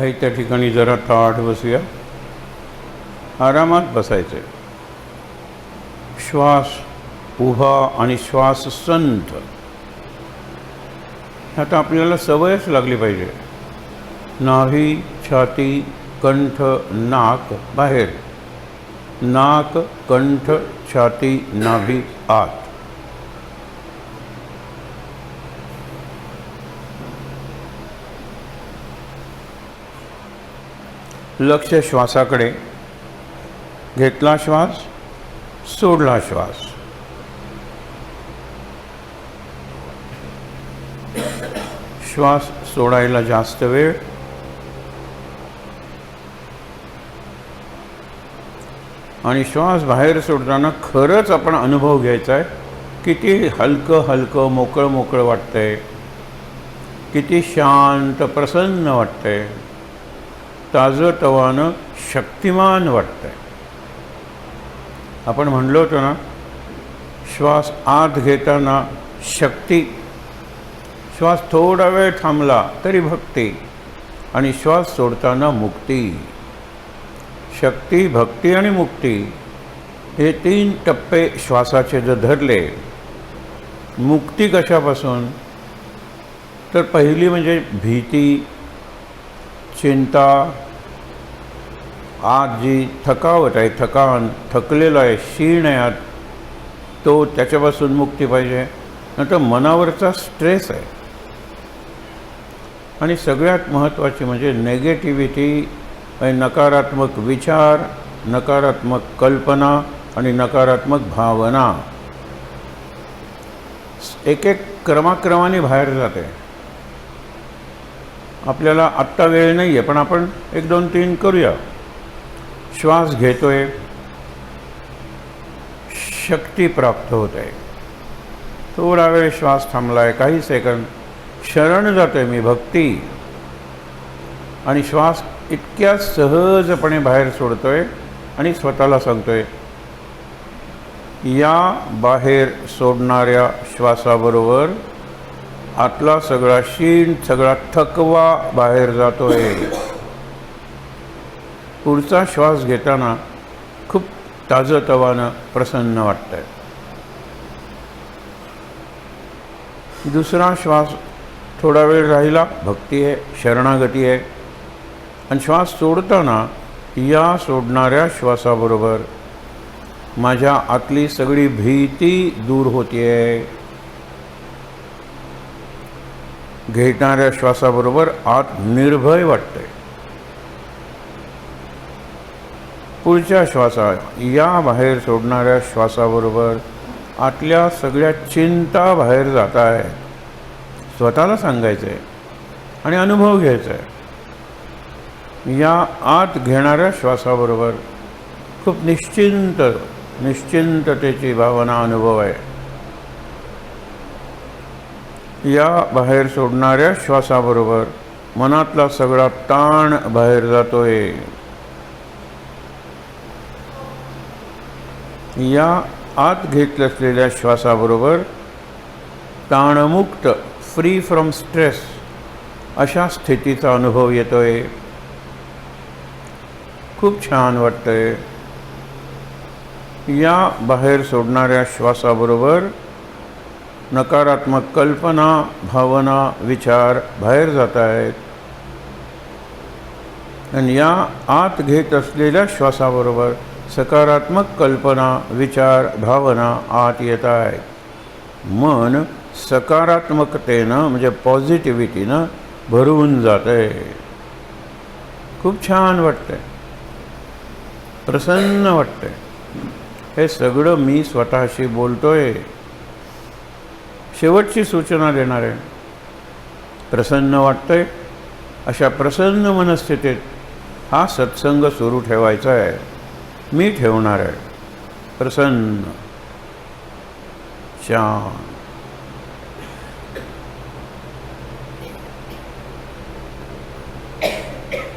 आहे त्या ठिकाणी जरा ताठ बसूया. आरामात बसायचे. श्वास उभा आणि श्वास संथ. आता आपल्याला सवयच लागली पाहिजे. नाभी, छाती, कंठ, नाक बाहेर, नाक, कंठ, छाती, नाभी आत. लक्ष श्वासाकडे. घेतला श्वास, सोडला श्वास. श्वास सोडायला जास्त वेळ. आणि श्वास बाहेर सोडताना खरंच आपण अनुभव घ्यायचा आहे. किती हलकं हलकं मोकळं मोकळं वाटतंय, किती शांत प्रसन्न वाटतंय, ताजंतवानं शक्तिमान वाटतंय. आपण म्हणलो होतो ना, श्वास आत घेताना शक्ती, श्वास थोडा वेळ थांबला तरी भक्ती, आणि श्वास सोडताना मुक्ती. शक्ती, भक्ती आणि मुक्ती हे 3 टप्पे श्वासाचे जर धरले. मुक्ती कशापासून? तर पहिली म्हणजे भीती, चिंता, आत जी थकावट आहे, थकान, थकलेलं आहे, शीण आहे आत, तो त्याच्यापासून मुक्ती पाहिजे. नंतर मनावरचा स्ट्रेस आहे. आणि सगळ्यात महत्त्वाची म्हणजे नेगेटिव्हिटी, नकारात्मक विचार, नकारात्मक कल्पना आणि नकारात्मक भावना एक एक क्रमाक्रमाने बाहेर जाते. आपल्याला आत्ता वेळ नाही आहे, पण आपण 1 2 3 करूया. श्वास घेतोय, शक्ती प्राप्त होत आहे. थोडा वेळ श्वास थांबला आहे, काही सेकंद. शरण जातोय मी, भक्ती. आणि श्वास इतक्या सहजपणे बाहेर सोडतोय आणि स्वतःला सांगतोय, या बाहेर सोडणाऱ्या श्वासाबरोबर आतला सगळा शीण, सगळा थकवा बाहेर जातोय. पुढचा श्वास घेताना खूप ताजंतवानं प्रसन्न वाटतंय. दुसरा श्वास थोडा वेळ राहिला, भक्ती आहे, शरणागती आहे. आणि श्वास सोडताना या सोडणाऱ्या श्वासाबरोबर माझ्या आतली सगळी भीती दूर होतीये. घेणाऱ्या श्वासाबरोबर आत निर्भय वाटतंय. पुढच्या श्वासात या बाहेर सोडणाऱ्या श्वासाबरोबर आतल्या सगळ्या चिंता बाहेर जात आहेत. स्वतःला सांगायचं आहे आणि अनुभव घ्यायचा आहे. या आत घेणाऱ्या श्वासाबरोबर खूप निश्चिंततेची भावना अनुभव आहे. या बाहेर सोडणाऱ्या श्वासाबरोबर मनातला सगळा ताण बाहेर जातोय. या आत घेत असलेल्या श्वासाबरोबर ताणमुक्त, फ्री फ्रॉम स्ट्रेस अशा स्थितीचा अनुभव येतोय. खूप छान वाटतंय. या बाहेर सोडणाऱ्या श्वासाबरोबर नकारात्मक कल्पना, भावना, विचार बाहेर जात आहेत. आणि या आत घेत असलेल्या श्वासाबरोबर सकारात्मक कल्पना, विचार, भावना आत येत आहेत. मन सकारात्मकतेनं म्हणजे पॉझिटिव्हिटीनं भरून जातंय. खूप छान वाटतंय, प्रसन्न वाटतंय. हे सगळं मी स्वतःशी बोलतोय. शेवटची सूचना देणार आहे. प्रसन्न वाटतंय, अशा प्रसन्न मनस्थितीत हा सत्संग सुरू ठेवायचा आहे. मी ठेवणार आहे. प्रसन्न, शांत.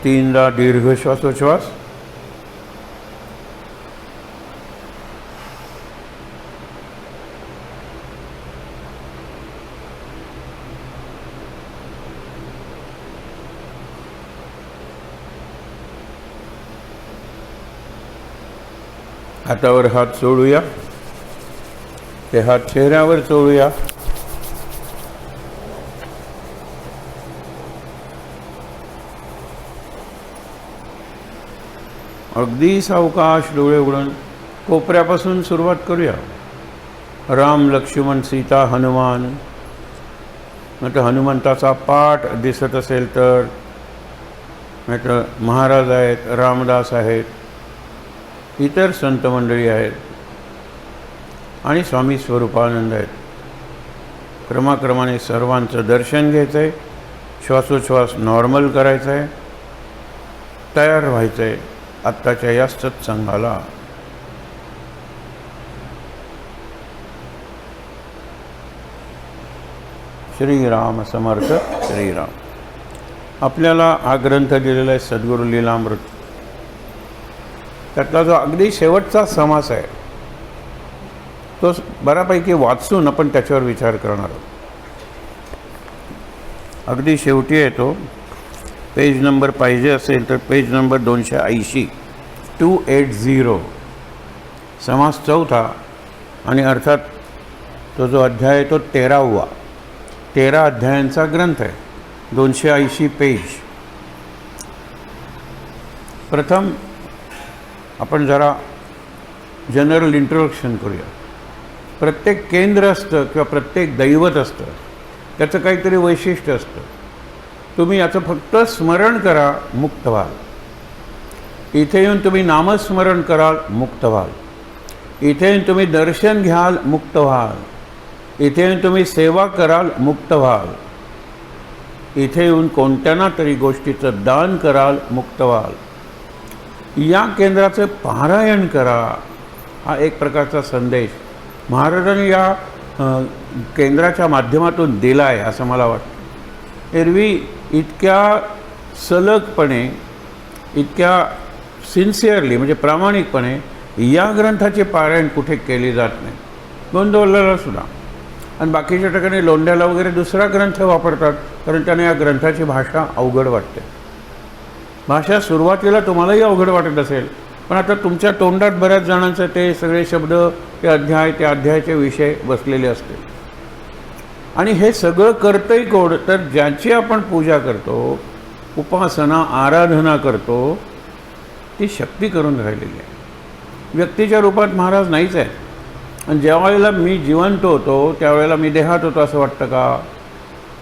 तीनदा दीर्घ श्वासोच्छ्वास. हातावर हात चोळूया, ते हात चेहऱ्यावर चोळूया. अगदी सावकाश डोळे उघडून कोपऱ्यापासून सुरुवात करूया. राम, लक्ष्मण, सीता, हनुमान. नाही तर हनुमंताचा पाठ दिसत असेल तर, नाही तर महाराज आहेत, रामदास आहेत, इतर संत मंडळी आहेत आणि स्वामी स्वरूपानंद आहेत. क्रमाक्रमाने सर्वांचं दर्शन घ्यायचं आहे. श्वासोच्छ्वास नॉर्मल करायचा आहे. तयार व्हायचं आहे आत्ताच्या या सत्संगाला. श्रीराम समर्थ. श्रीराम. आपल्याला हा ग्रंथ दिलेला आहे सद्गुरू लीलामृत. त्यातला जो अगदी शेवटचा समास आहे तो बऱ्यापैकी वाचून आपण त्याच्यावर विचार करणार आहोत. अगदी शेवटी आहे तो. पेज नंबर पाहिजे असेल तर पेज नंबर 280, 280. समास चौथा आणि अर्थात तो जो अध्याय आहे तो 13वा. 13 अध्यायांचा ग्रंथ आहे. 280 पेज. प्रथम आपण जरा जनरल इंट्रोडक्शन करूया. प्रत्येक केंद्र असतं किंवा प्रत्येक दैवत असतं, त्याचं काहीतरी वैशिष्ट्य असतं. तुम्ही याचं फक्त स्मरण करा, मुक्त व्हाल. इथे येऊन तुम्ही नामस्मरण कराल, मुक्त व्हाल. इथे येऊन तुम्ही दर्शन घ्याल, मुक्त व्हाल. इथे येऊन तुम्ही सेवा कराल, मुक्त व्हाल. इथे येऊन कोणत्या ना तरी गोष्टीचं दान कराल, मुक्त व्हाल. या केंद्राचं पारायण करा, हा एक प्रकारचा संदेश महाराजांनी या केंद्राच्या माध्यमातून दिला आहे असं मला वाटतं. एरवी इतक्या सलगपणे, इतक्या सिन्सिअरली म्हणजे प्रामाणिकपणे या ग्रंथाचे पारायण कुठे केले जात नाही. गोंदवलेला सुद्धा. आणि बाकीच्या ठिकाणी लोंढ्याला वगैरे दुसरा ग्रंथ वापरतात कारण त्यांना या ग्रंथाची भाषा अवघड वाटते. भाषा सुरुवातीला तुम्हालाही अवघड वाटत असेल, पण आता तुमच्या तोंडात बऱ्याच जणांचं ते सगळे शब्द, ते अध्याय, त्या अध्यायाचे विषय बसलेले असते. आणि हे सगळं करतंही कोण? तर ज्याची आपण पूजा करतो, उपासना, आराधना करतो, ती शक्ती करून राहिलेली आहे. व्यक्तीच्या रूपात महाराज नाहीच आहे. आणि ज्यावेळेला मी जिवंत होतो त्यावेळेला मी देहात होतो असं वाटतं का?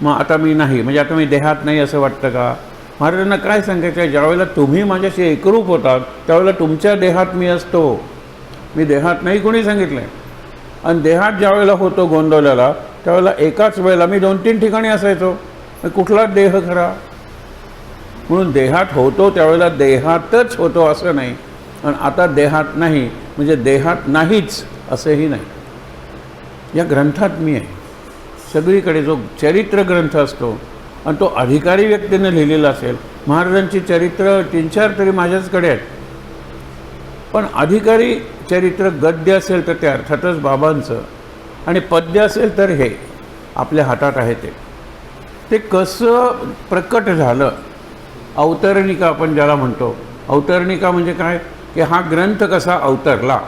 मग आता मी नाही, म्हणजे आता मी देहात नाही असं वाटतं का? महाराजांना काय सांगायचं आहे, ज्यावेळेला तुम्ही माझ्याशी एकरूप होतात त्यावेळेला तुमच्या देहात मी असतो, मी देहात नाही कोणी सांगितलं आहे. आणि देहात ज्यावेळेला होतो गोंदवल्याला त्यावेळेला एकाच वेळेला मी 2-3 ठिकाणी असायचो. कुठलाच देह खरा? म्हणून देहात होतो त्यावेळेला देहातच होतो असं नाही, आणि आता देहात नाही म्हणजे देहात नाहीच असंही नाही. या ग्रंथात मी आहे. सगळीकडे जो चरित्र ग्रंथ असतो आणि तो अधिकारी व्यक्तीने लिहिलेला असेल, महाराजांची चरित्र 3-4 तरी माझ्याचकडे आहेत, पण अधिकारी चरित्र गद्य असेल तर ते अर्थातच बाबांचं, आणि पद्य असेल तर हे आपल्या हातात आहे. ते कसं प्रकट झालं, अवतरणिका आपण ज्याला म्हणतो. अवतरणिका म्हणजे काय की हा ग्रंथ कसा अवतरला,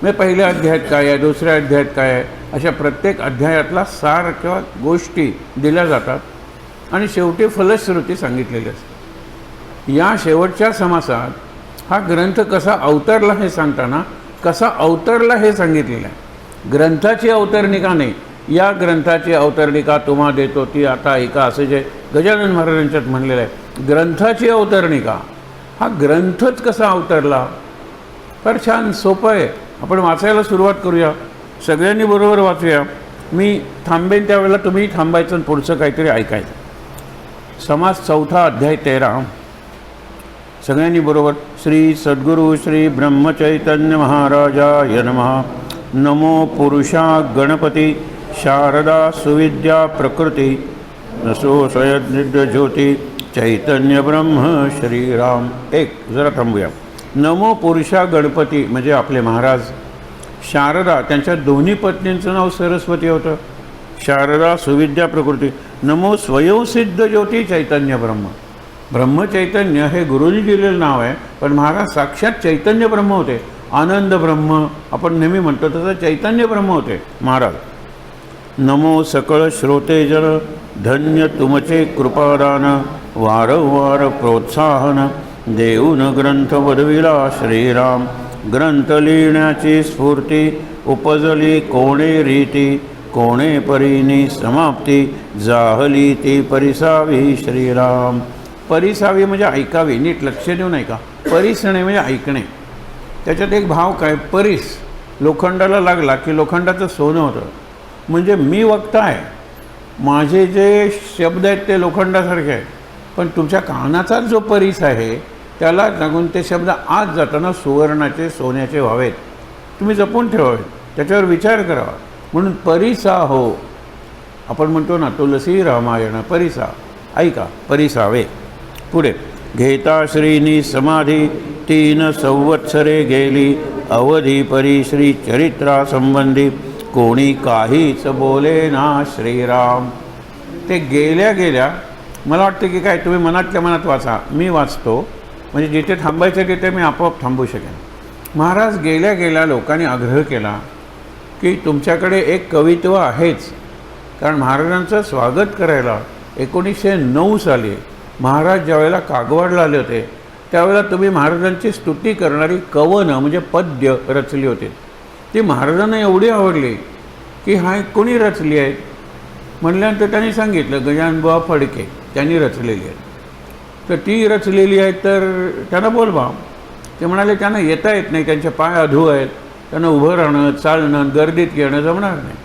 म्हणजे पहिल्या अध्यायात काय आहे, दुसऱ्या अध्यायात काय आहे, अशा प्रत्येक अध्यायातला सार किंवा गोष्टी दिल्या जातात आणि शेवटी फलश्रुती सांगितलेली असते. या शेवटच्या समासात हा ग्रंथ कसा अवतरला हे सांगताना कसा अवतरला हे सांगितलेलं आहे. ग्रंथाची अवतरणिका नाही. या ग्रंथाची अवतरणिका तुम्हा देतो ती आता ऐका, असे जे गजानन महाराजांच्यात म्हणलेलं आहे. ग्रंथाची अवतरणिका, हा ग्रंथच कसा अवतरला, फार छान सोपं आहे. आपण वाचायला सुरुवात करूया, सगळ्यांनी बरोबर वाचूया. मी थांबेन त्यावेळेला तुम्ही थांबायचं आणि पुढचं काहीतरी ऐकायचं. समास चौथा, अध्याय 13. सगळ्यांनी बरोबर. श्री सद्गुरू श्री ब्रह्मचैतन्य महाराजाय नमः. नमो पुरुषा गणपती शारदा सुविद्या प्रकृती नसो स्वयं ज्योती चैतन्य ब्रह्म श्रीराम. एक जरा थांबूया. नमो पुरुषा गणपती म्हणजे आपले महाराज. शारदा, त्यांच्या दोन्ही पत्नींचं नाव सरस्वती होतं. शारदा सुविद्या प्रकृती. नमो स्वयंसिद्ध ज्योती चैतन्य ब्रह्म. ब्रह्मचैतन्य हे गुरुजी दिलेलं नाव आहे, पण महाराज साक्षात चैतन्य ब्रह्म होते. आनंद ब्रह्म आपण नेहमी म्हणतो तसं चैतन्य ब्रह्म होते महाराज. नमो सकळ श्रोतेजन, धन्य तुमचे कृपादान, वारंवार प्रोत्साहन देऊन ग्रंथ वधविला श्रीराम. ग्रंथ लिहिण्याची स्फूर्ती उपजली कोणे रीती, कोणे परीनी समाप्ती जाहली ती परिसावी श्रीराम. परिसावी म्हणजे ऐकावी, नीट लक्ष देऊन ऐका. परिसणे म्हणजे ऐकणे. त्याच्यात एक भाव काय, परिस लोखंडाला लागला की लोखंडाचं सोनं होतं. म्हणजे मी वक्ता आहे, माझे जे शब्द आहेत ते लोखंडासारखे आहेत, पण तुमच्या कानाचा जो परिस आहे त्याला लागून ते शब्द आज जाताना सुवर्णाचे सोन्याचे व्हावेत. तुम्ही जपून ठेवावेत, त्याच्यावर विचार करावा. म्हणून परिसा हो, आपण म्हणतो ना तुलसी रामायण परिसा, ऐका परिसावे. पुढे घेता श्रीनी समाधी 3 संवत्सरे गेली, अवधी परी श्री चरित्रा संबंधी कोणी काहीच बोले ना श्रीराम. ते गेल्या गेल्या, मला वाटतं की काय तुम्ही मनातल्या मनात वाचा, मी वाचतो म्हणजे जिथे थांबायचं तिथे मी आपोआप थांबू शकेन. महाराज गेल्या गेल्या लोकांनी आग्रह केला की तुमच्याकडे एक कवित्व आहेच, कारण महाराजांचं स्वागत करायला 1909 साली महाराज ज्यावेळेला कागवाडला आले होते त्यावेळेला तुम्ही महाराजांची स्तुती करणारी कवनं म्हणजे पद्य रचली होती. ती महाराजांना एवढी आवडली की हा कोणी रचली आहे म्हणल्यानंतर त्यांनी सांगितलं गजाननबुवा फडके त्यांनी रचलेली आहे. तर ती रचलेली आहे तर त्यांना बोलवा. ते म्हणाले त्यांना येता येत नाही, त्यांचे पाय अधू आहेत, त्यांना उभं राहणं चालणं गर्दीत येणं जमणार नाही.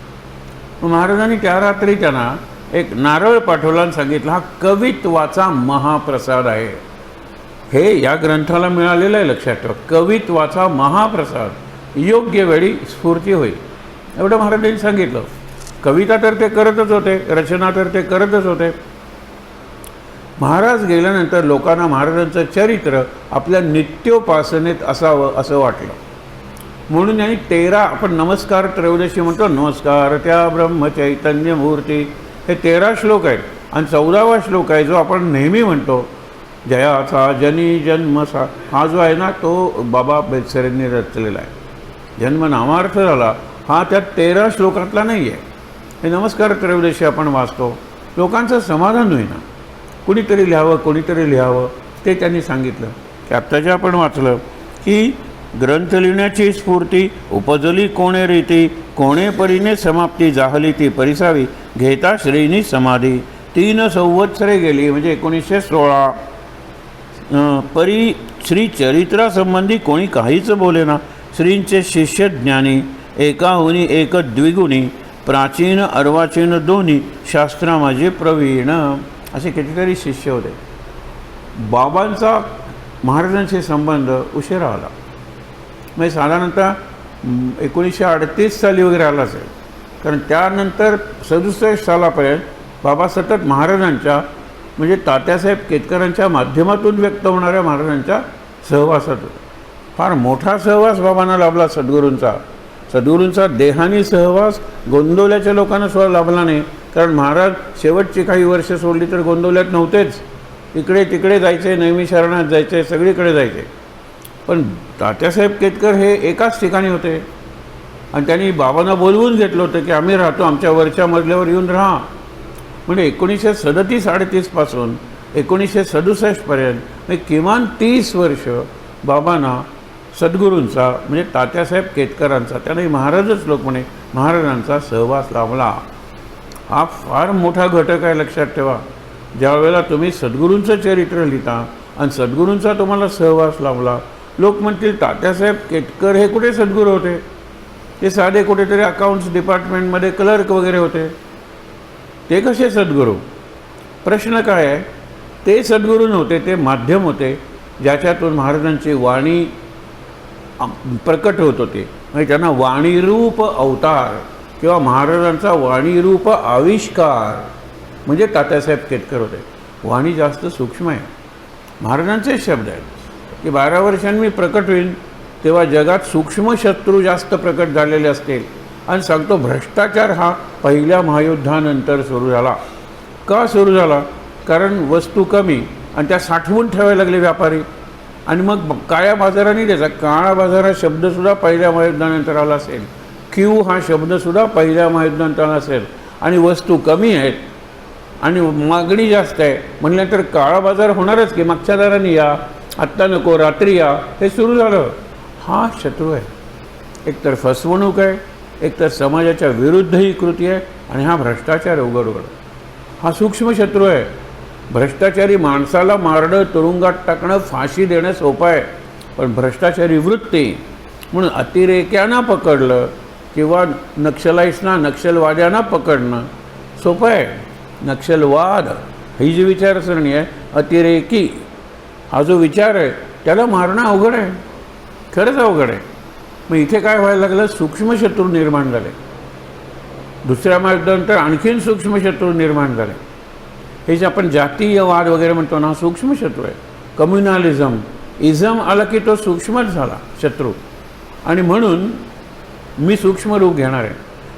मग महाराजांनी त्या रात्री त्यांना एक नारळ पाठवला आणि सांगितलं हा कवित्वाचा महाप्रसाद आहे. हे या ग्रंथाला मिळालेलं आहे, लक्षात ठेवा. कवित्वाचा महाप्रसाद योग्य वेळी स्फूर्ती होईल एवढं महाराजांनी सांगितलं. कविता तर ते करतच होते, रचना तर ते करतच होते. महाराज गेल्यानंतर लोकांना महाराजांचं चरित्र आपल्या नित्योपासनेत असावं असं वाटलं. म्हणून यांनी 13 आपण नमस्कार त्रयोदशी म्हणतो, नमस्कार त्या ब्रह्मचैतन्य मूर्ती, हे 13 श्लोक आहेत. आणि 14वा श्लोक आहे जो आपण नेहमी म्हणतो, जयाचा जनी जन्मसा, हा जो आहे ना तो बाबा बेलसरेंनी रचलेला आहे. जन्म नामार्थ झाला हा त्या 13 श्लोकातला नाही आहे. हे नमस्कार त्रयोदशी आपण वाचतो, लोकांचं समाधान होईना, कुणीतरी लिहावं कोणीतरी लिहावं, ते त्यांनी सांगितलं. की आत्ताचे आपण वाचलं की ग्रंथ लिहिण्याची स्फूर्ती उपजली कोणे रीती, कोणे परीने समाप्ती जाहली ती परिसावी घेता श्रीनी समाधी 3 संवत्सरे गेली म्हणजे 1916. परी श्री चरित्रासंबंधी कोणी काहीच बोलेना, श्रींचे शिष्य ज्ञानी एकाहुनी एक द्विगुणी, प्राचीन अर्वाचीन दोन्ही शास्त्रा माझे प्रवीण, असे कितीतरी शिष्य होते. बाबांचा महाराजांशी संबंध उशिरा आला, म्हणजे साधारणतः 1938 साली वगैरे आला असेल. कारण त्यानंतर 67 सालापर्यंत बाबा सतत महाराजांच्या म्हणजे तात्यासाहेब केतकरांच्या माध्यमातून व्यक्त होणाऱ्या महाराजांच्या सहवासात होते. फार मोठा सहवास बाबांना लाभला सद्गुरूंचा. सद्गुरूंचा देहानी सहवास गोंदवल्याच्या लोकांना सुद्धा लाभला नाही, कारण महाराज शेवटची काही वर्ष सोडली तर गोंदवल्यात नव्हतेच, इकडे तिकडे जायचे, नेहमी शरणात जायचे, सगळीकडे जायचे. पण तात्यासाहेब केतकर हे एकाच ठिकाणी होते आणि त्यांनी बाबांना बोलवून घेतलं होतं की आम्ही राहतो, आमच्या वरच्या मजल्यावर येऊन राहा. म्हणजे 1937-38 पासून 1967 पर्यंत म्हणजे किमान 30 वर्ष बाबांना सद्गुरूंचा म्हणजे तात्यासाहेब केतकरांचा, त्यांनाही महाराजच लोक म्हणे, महाराजांचा सहवास लाभला. हा फार मोठा घटक आहे, लक्षात ठेवा. ज्या वेळेला तुम्ही सद्गुरूंचं चरित्र लिहिता आणि सद्गुरूंचा तुम्हाला सहवास लाभला, लोक म्हणतील तात्यासाहेब केतकर हे कुठे सद्गुरू होते, ते साधे कुठेतरी अकाउंट्स डिपार्टमेंटमध्ये क्लर्क वगैरे होते, ते कसे सद्गुरू. प्रश्न काय आहे, ते सद्गुरू नव्हते, ते माध्यम होते ज्याच्यातून महाराजांची वाणी प्रकट होत होती. म्हणजे त्यांना वाणीरूप अवतार किंवा महाराजांचा वाणीरूप आविष्कार म्हणजे तात्यासाहेब केतकर होते. वाणी जास्त सूक्ष्म आहे, महाराजांचे शब्द आहेत की 12 वर्षांनी प्रकट होईल तेव्हा जगात सूक्ष्म शत्रू जास्त प्रकट झालेले असतील. आणि सांगतो भ्रष्टाचार हा पहिल्या महायुद्धानंतर सुरू झाला. का सुरू झाला, कारण वस्तू कमी आणि त्या साठवून ठेवायला लागले व्यापारी. आणि मग काळ्या बाजाराने द्यायचा. काळा बाजार हा शब्दसुद्धा पहिल्या महायुद्धानंतर आला असेल, क्यू हा शब्दसुद्धा पहिल्या महायुद्धानंतर आला असेल, आणि वस्तू कमी आहेत आणि मागणी जास्त आहे म्हटल्यानंतर काळा बाजार होणारच की. मागच्या दाराने या, आत्ता नको, रात्री या, हे सुरू झालं. हा शत्रू आहे. एकतर फसवणूक आहे, एकतर समाजाच्या विरुद्ध ही कृती आहे, आणि हा भ्रष्टाचार उघड उघड. हा सूक्ष्म शत्रू आहे. भ्रष्टाचारी माणसाला मारणं, तुरुंगात टाकणं, फाशी देणं सोपं आहे, पण भ्रष्टाचारी वृत्ती म्हणून अतिरेक्यांना पकडलं किंवा नक्षलाईट्सना, नक्षलवाद्यांना पकडणं सोपं आहे. नक्षलवाद ही जी विचारसरणी आहे, अतिरेकी हा जो विचार आहे, त्याला मारणं अवघड आहे, खरंच अवघड आहे. मग इथे काय व्हायला लागलं, सूक्ष्म शत्रू निर्माण झाले. दुसऱ्या महायुद्धानंतर आणखीन सूक्ष्म शत्रू निर्माण झाले. हे जे आपण जातीयवाद वगैरे म्हणतो ना, सूक्ष्म शत्रू आहे. कम्युनलिझम, इझम आला की तो सूक्ष्मच झाला शत्रू. आणि म्हणून मी सूक्ष्म रूप घेणार आहे.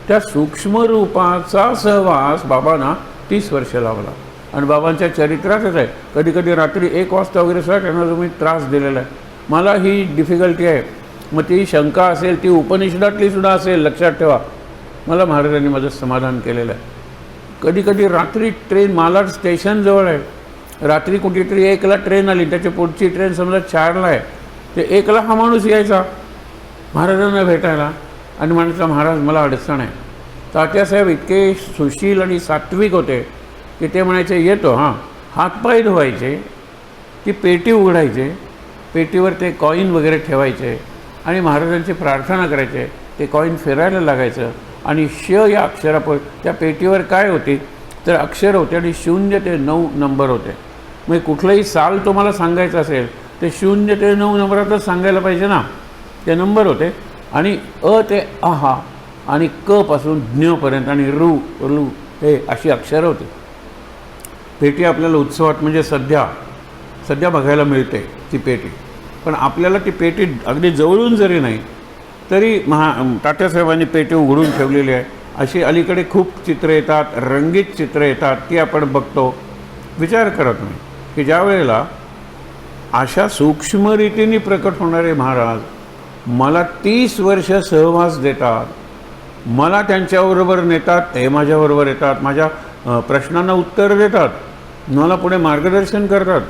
त्या सूक्ष्म रूपाचा सहवास बाबांना 30 वर्ष लावला, आणि बाबांच्या चरित्रातच आहे. कधी कधी रात्री 1 वाजता वगैरे सुद्धा त्यांना जो मी त्रास दिलेला आहे. मला ही डिफिकल्टी आहे. मग ती शंका असेल, ती उपनिषदातली सुद्धा असेल, लक्षात ठेवा. मला महाराजांनी माझं समाधान केलेलं आहे. कधी कधी रात्री ट्रेन, मालाड स्टेशनजवळ आहे, रात्री कुठेतरी 1ला ट्रेन आली, त्याची पुढची ट्रेन समजा 4ला आहे, ते 1ला हा माणूस यायचा महाराजांना भेटायला आणि म्हणायचा, महाराज मला अडचण आहे. तात्यासाहेब इतके सुशील आणि सात्विक होते की ते म्हणायचे, येतो. हां, हातपाय धुवायचे, ती पेटी उघडायचे, पेटीवर ते कॉईन वगैरे ठेवायचे आणि महाराजांची प्रार्थना करायचे. ते कॉईन फिरायला लागायचं आणि श या अक्षरापर त्या पेटीवर काय होती तर अक्षर होते, आणि 0 ते 9 नंबर होते. मग कुठलंही साल तुम्हाला सांगायचं असेल ते 0 ते 9 नंबरातच सांगायला पाहिजे ना. ते नंबर होते, आणि अ ते अहा आणि क पासून ज्ञपर्यंत आणि रू रू हे अशी अक्षरं होती. पेटी आपल्याला उत्सवात म्हणजे सध्या बघायला मिळते ती पेटी, पण आपल्याला ती पेटी अगदी जवळून जरी नाही तरी तात्यासाहेबांनी पेटी उघडून ठेवलेली आहे. अशी अलीकडे खूप चित्र येतात, रंगीत चित्र येतात, ती आपण बघतो. विचार करा तुम्ही की ज्या वेळेला अशा सूक्ष्म रीतीने प्रकट होणारे महाराज मला 30 वर्ष सहवास देतात, मला त्यांच्याबरोबर नेतात, ते माझ्याबरोबर येतात, माझ्या प्रश्नांना उत्तर देतात, मला पुढे मार्गदर्शन करतात.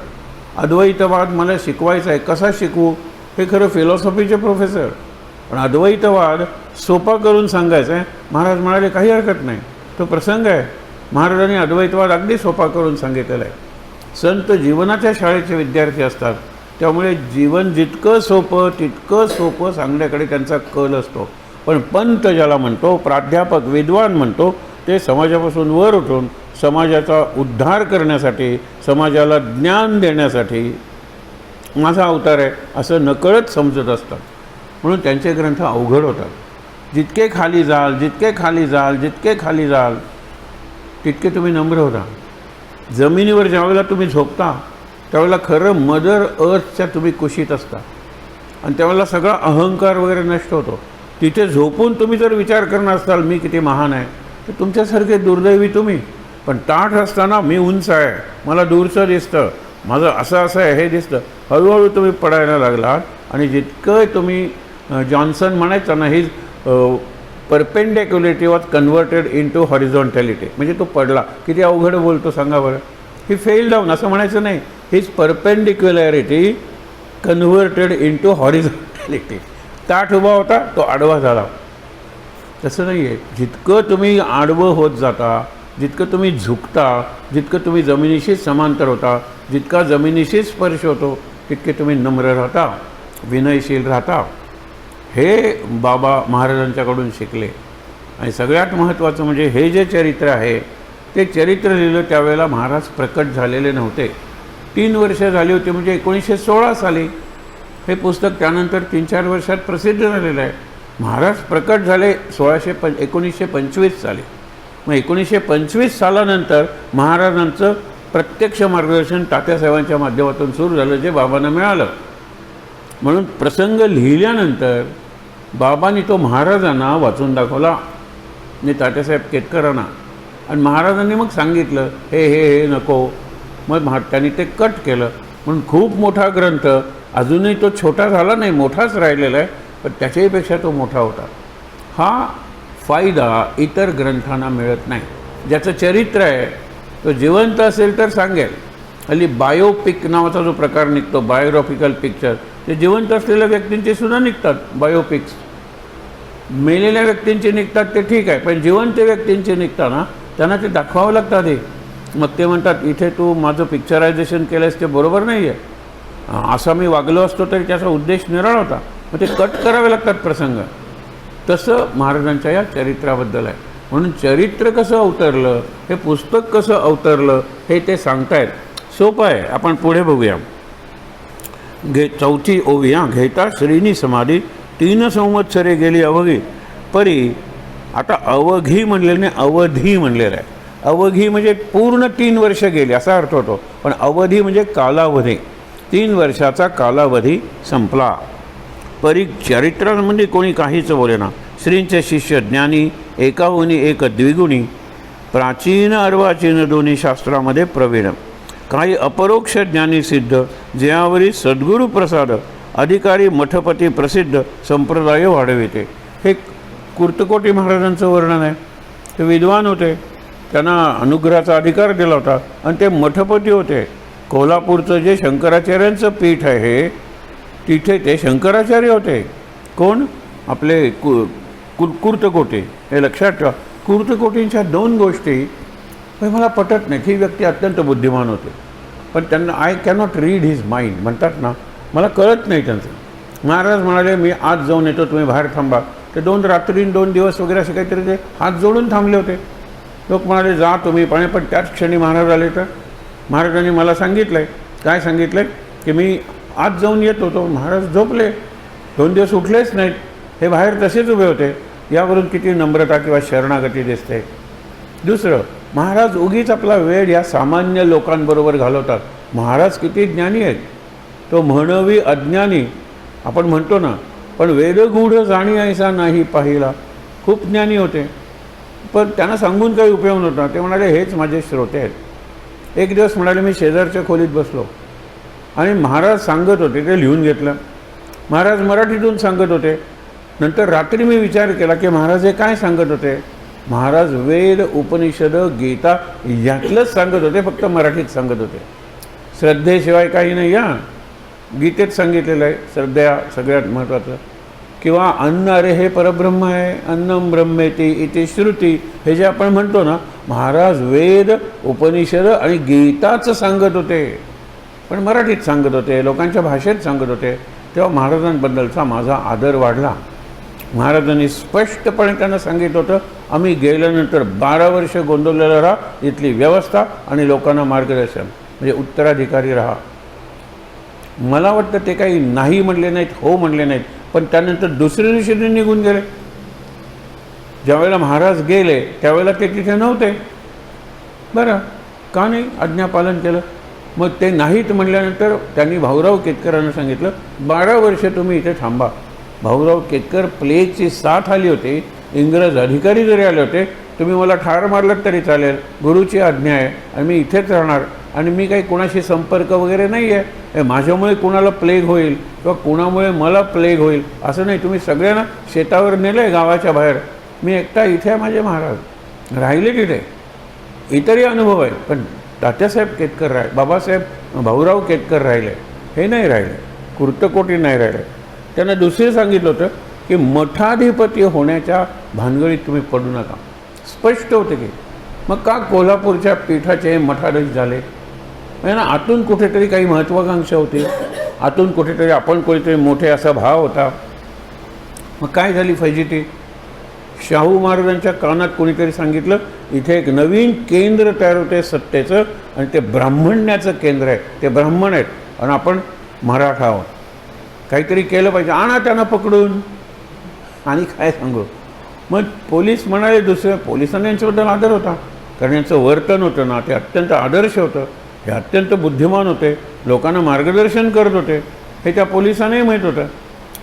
अद्वैतवाद मला शिकवायचा आहे, कसा शिकवू हे खरं फिलॉसॉफीचे प्रोफेसर, पण अद्वैतवाद सोपा करून सांगायचं आहे. महाराज म्हणाले काही हरकत नाही, तो प्रसंग आहे. महाराजांनी अद्वैतवाद अगदी सोपा करून सांगितलेला आहे. संत जीवनाच्या शाळेचे विद्यार्थी असतात, त्यामुळे जीवन जितकं सोपं तितकं सोपं सांगण्याकडे त्यांचा कल असतो. पण पंत ज्याला म्हणतो, प्राध्यापक, विद्वान म्हणतो, ते समाजापासून वर उठून समाजाचा उद्धार करण्यासाठी, समाजाला ज्ञान देण्यासाठी माझा अवतार आहे असं नकळत समजत असतात. म्हणून त्यांचे ग्रंथ अवघड होतात. जितके खाली जाल तितके तुम्ही नम्र होता. जमिनीवर ज्यावेळेला तुम्ही झोपता त्यावेळेला खरं मदर अर्थच्या तुम्ही कुशीत असता, आणि त्यावेळेला सगळा अहंकार वगैरे नष्ट होतो. तिथे झोपून तुम्ही जर विचार करणार असाल मी किती महान आहे, तर तुमच्यासारखे दुर्दैवी तुम्ही. पण ताठ असताना मी उंच आहे, मला दूरचं दिसतं, माझं असं आहे हे दिसतं, हळूहळू तुम्ही पडायला लागलात. आणि जितकं तुम्ही जॉन्सन म्हणायचं ना, ही परपेंडिक्युलरिटी वॉज कन्व्हर्टेड इंटू हॉरिझॉन्टॅलिटी. म्हणजे तो पडला. किती अवघड बोलतो सांगा बरं. ही फेल डाऊन असं म्हणायचं नाही, हीच परपेंडिक्युलरिटी कन्व्हर्टेड इंटू हॉरिझॉन्टॅलिटी. ताठ उभा होता तो आडवा झाला. तसं नाही आहे. जितकं तुम्ही आडवं होत जाता, जितकं तुम्ही झुकता, जितकं तुम्ही जमिनीशी समांतर होता, जितका जमिनीशी स्पर्श होतो, तितके तुम्ही नम्र राहता, विनयशील राहता. हे बाबा महाराजांच्याकडून शिकले. आणि सगळ्यात महत्त्वाचं म्हणजे हे जे चरित्र आहे ते चरित्र लिहिलं त्यावेळेला महाराज प्रकट झालेले नव्हते. 3 वर्ष झाली होती, म्हणजे 1916 साली हे पुस्तक त्यानंतर 3-4 वर्षात प्रसिद्ध झालेलं आहे. महाराज प्रकट झाले 1925 साली. मग 1925 सालानंतर महाराजांचं प्रत्यक्ष मार्गदर्शन तात्यासाहेबांच्या माध्यमातून सुरू झालं, जे बाबांना मिळालं. म्हणून प्रसंग लिहिल्यानंतर बाबांनी तो महाराजांना वाचून दाखवला आणि तात्यासाहेब केतकरांना. आणि महाराजांनी मग सांगितलं हे नको. मग त्यांनी ते कट केलं. म्हणून खूप मोठा ग्रंथ अजूनही तो छोटा झाला नाही, मोठाच राहिलेला आहे, पण त्याच्याहीपेक्षा तो मोठा होता. हा फायदा इतर ग्रंथांना मिळत नाही. ज्याचं चरित्र आहे तो जिवंत असेल तर सांगेल. हल्ली बायोपिक नावाचा जो प्रकार निघतो, बायोग्राफिकल पिक्चर, ते जिवंत असलेल्या व्यक्तींचे सुद्धा निघतात बायोपिक्स. मेलेल्या व्यक्तींचे निघतात ते ठीक आहे, पण जिवंत व्यक्तींचे निघताना त्यांना ते दाखवावं लागतं आधी. मग ते म्हणतात इथे तू माझं पिक्चरायझेशन केलंस ते बरोबर नाही आहे, असा मी वागलो असतो तरी त्याचा उद्देश निराळा होता. मग ते कट करावे लागतात प्रसंग. तसं महाराजांच्या या चरित्राबद्दल आहे. म्हणून चरित्र कसं अवतरलं, हे पुस्तक कसं अवतरलं, हे ते सांगतायत. सोपं आहे. आपण पुढे बघूया. चौथी ओवी. घेता श्रीनी समाधी 3 संवत्सरे गेली अवघी परी. आता अवघी म्हणलेलं अवधी म्हणलेलं आहे. अवघी म्हणजे पूर्ण 3 वर्ष गेली असा अर्थ होतो, पण अवधी म्हणजे कालावधी. 3 वर्षाचा कालावधी संपला. परी चरित्रामध्ये कोणी काहीच बोले ना. श्रींचे शिष्य ज्ञानी एकाहुनी एक द्विगुणी, प्राचीन अर्वाचीन दोन्ही शास्त्रामध्ये प्रवीण, काही अपरोक्ष ज्ञानी सिद्ध, ज्यावरी सद्गुरू प्रसाद, अधिकारी मठपती प्रसिद्ध, संप्रदाय वाढविते. हे कुर्तकोटी महाराजांचं वर्णन आहे. ते विद्वान होते, त्यांना अनुग्रहाचा अधिकार दिला होता आणि ते मठपती होते. कोल्हापूरचं जे शंकराचार्यांचं पीठ आहे तिथे ते शंकराचार्य होते. कोण? आपले कुर्तकोटी. हे लक्षात ठेवा. कुर्तकोटींच्या 2 गोष्टी मला पटत नाही. ही व्यक्ती अत्यंत बुद्धिमान होते, पण त्यांना I cannot read his mind म्हणतात ना, मला कळत नाही त्यांचं. महाराज म्हणाले मी आज जाऊन येतो, तुम्ही बाहेर थांबा. ते 2 रात्री 2 दिवस वगैरे असे काहीतरी ते हात जोडून थांबले होते. लोक म्हणाले जा तुम्ही, पण त्याच क्षणी महाराज आले. तर महाराजांनी मला सांगितलं आहे. काय सांगितलं आहे? की मी आज जाऊन येत होतो. महाराज झोपले, 2 दिवस उठलेच नाहीत. हे बाहेर तसेच उभे होते. यावरून किती नम्रता किंवा शरणागती दिसते. दुसरं, महाराज उगीच आपला वेळ या सामान्य लोकांबरोबर घालवतात. महाराज किती ज्ञानी आहेत. तो म्हणवी अज्ञानी आपण म्हणतो ना, पण वेदगूढ जाणी ऐसा नाही पाहिला. खूप ज्ञानी होते, पण त्यांना सांगून काही उपयोग नव्हता. ते म्हणाले हेच माझे श्रोते आहेत. एक दिवस म्हणाले मी शेजारच्या खोलीत बसलो आणि महाराज सांगत होते, ते लिहून घेतलं. महाराज मराठीतून सांगत होते. नंतर रात्री मी विचार केला की महाराज हे काय सांगत होते. महाराज वेद, उपनिषद, गीता यातलंच सांगत होते, फक्त मराठीत सांगत होते. श्रद्धेशिवाय काही नाही. गीतेत सांगितलेलं आहे श्रद्धा सगळ्यात महत्त्वाचं. किंवा अन्न, अरे हे परब्रह्म आहे, अन्नम ब्रह्मेति इति श्रुती, हे जे आपण म्हणतो ना, महाराज वेद, उपनिषद आणि गीताच सांगत होते, पण मराठीत सांगत होते, लोकांच्या भाषेत सांगत होते. तेव्हा महाराजांबद्दलचा माझा आदर वाढला. महाराजांनी स्पष्टपणे त्यांना सांगितलं होतं, आम्ही गेल्यानंतर 12 वर्ष गोंदवलेला राहा, इथली व्यवस्था आणि लोकांना मार्गदर्शन, म्हणजे उत्तराधिकारी राहा. मला वाटतं ते काही नाही म्हणले नाहीत, हो म्हणले नाहीत, पण त्यानंतर दुसऱ्या दिवशी ते निघून गेले. ज्यावेळेला महाराज गेले त्यावेळेला ते तिथे नव्हते. बरं, का नाही आज्ञापालन केलं? मग ते नाहीत म्हणल्यानंतर त्यांनी भाऊराव केतकरांना सांगितलं 12 वर्ष तुम्ही इथे थांबा. भाऊराव केतकर प्लेगची साथ आली होती, इंग्रज अधिकारी जरी आले होते, तुम्ही मला ठार मारलात तरी चालेल, गुरुची आज्ञा आहे आणि मी इथेच राहणार आणि मी काही कोणाशी संपर्क वगैरे नाही आहे. माझ्यामुळे कुणाला प्लेग होईल किंवा कुणामुळे मला प्लेग होईल असं नाही. तुम्ही सगळ्यांना शेतावर नेलं आहे गावाच्या बाहेर, मी एकटा इथे आहे. माझे महाराज राहिले तिथे. इतरही अनुभव आहे, पण तात्यासाहेब केतकर बाबासाहेब भाऊराव केतकर राहिले, हे नाही राहिले, कुर्तकोटी नाही राहिले. त्यांना दुसरे सांगितलं होतं की मठाधिपती होण्याच्या भानगडीत तुम्ही पडू नका. स्पष्ट होते की मग का कोल्हापूरच्या पीठाचे मठाधीश झाले? म्हणजे ना, आतून कुठेतरी काही महत्त्वाकांक्षा होती, आतून कुठेतरी आपण कोणीतरी मोठे असा भाव होता. मग काय झाली फजिती? शाहू महाराजांच्या कानात कोणीतरी सांगितलं इथे एक नवीन केंद्र तयार होते सत्तेचं आणि ते ब्राह्मण्याचं केंद्र आहे, ते ब्राह्मण आहेत आणि आपण मराठा आहोत, काहीतरी केलं पाहिजे, आणा त्यांना पकडून. आणि काय सांगू, मग पोलीस म्हणाले, दुसऱ्या पोलिसांना यांच्याबद्दल आदर होता, कारण यांचं वर्तन होतं ना ते अत्यंत आदर्श होतं, हे अत्यंत बुद्धिमान होते, लोकांना मार्गदर्शन करत होते, हे त्या पोलिसांनाही माहीत होतं.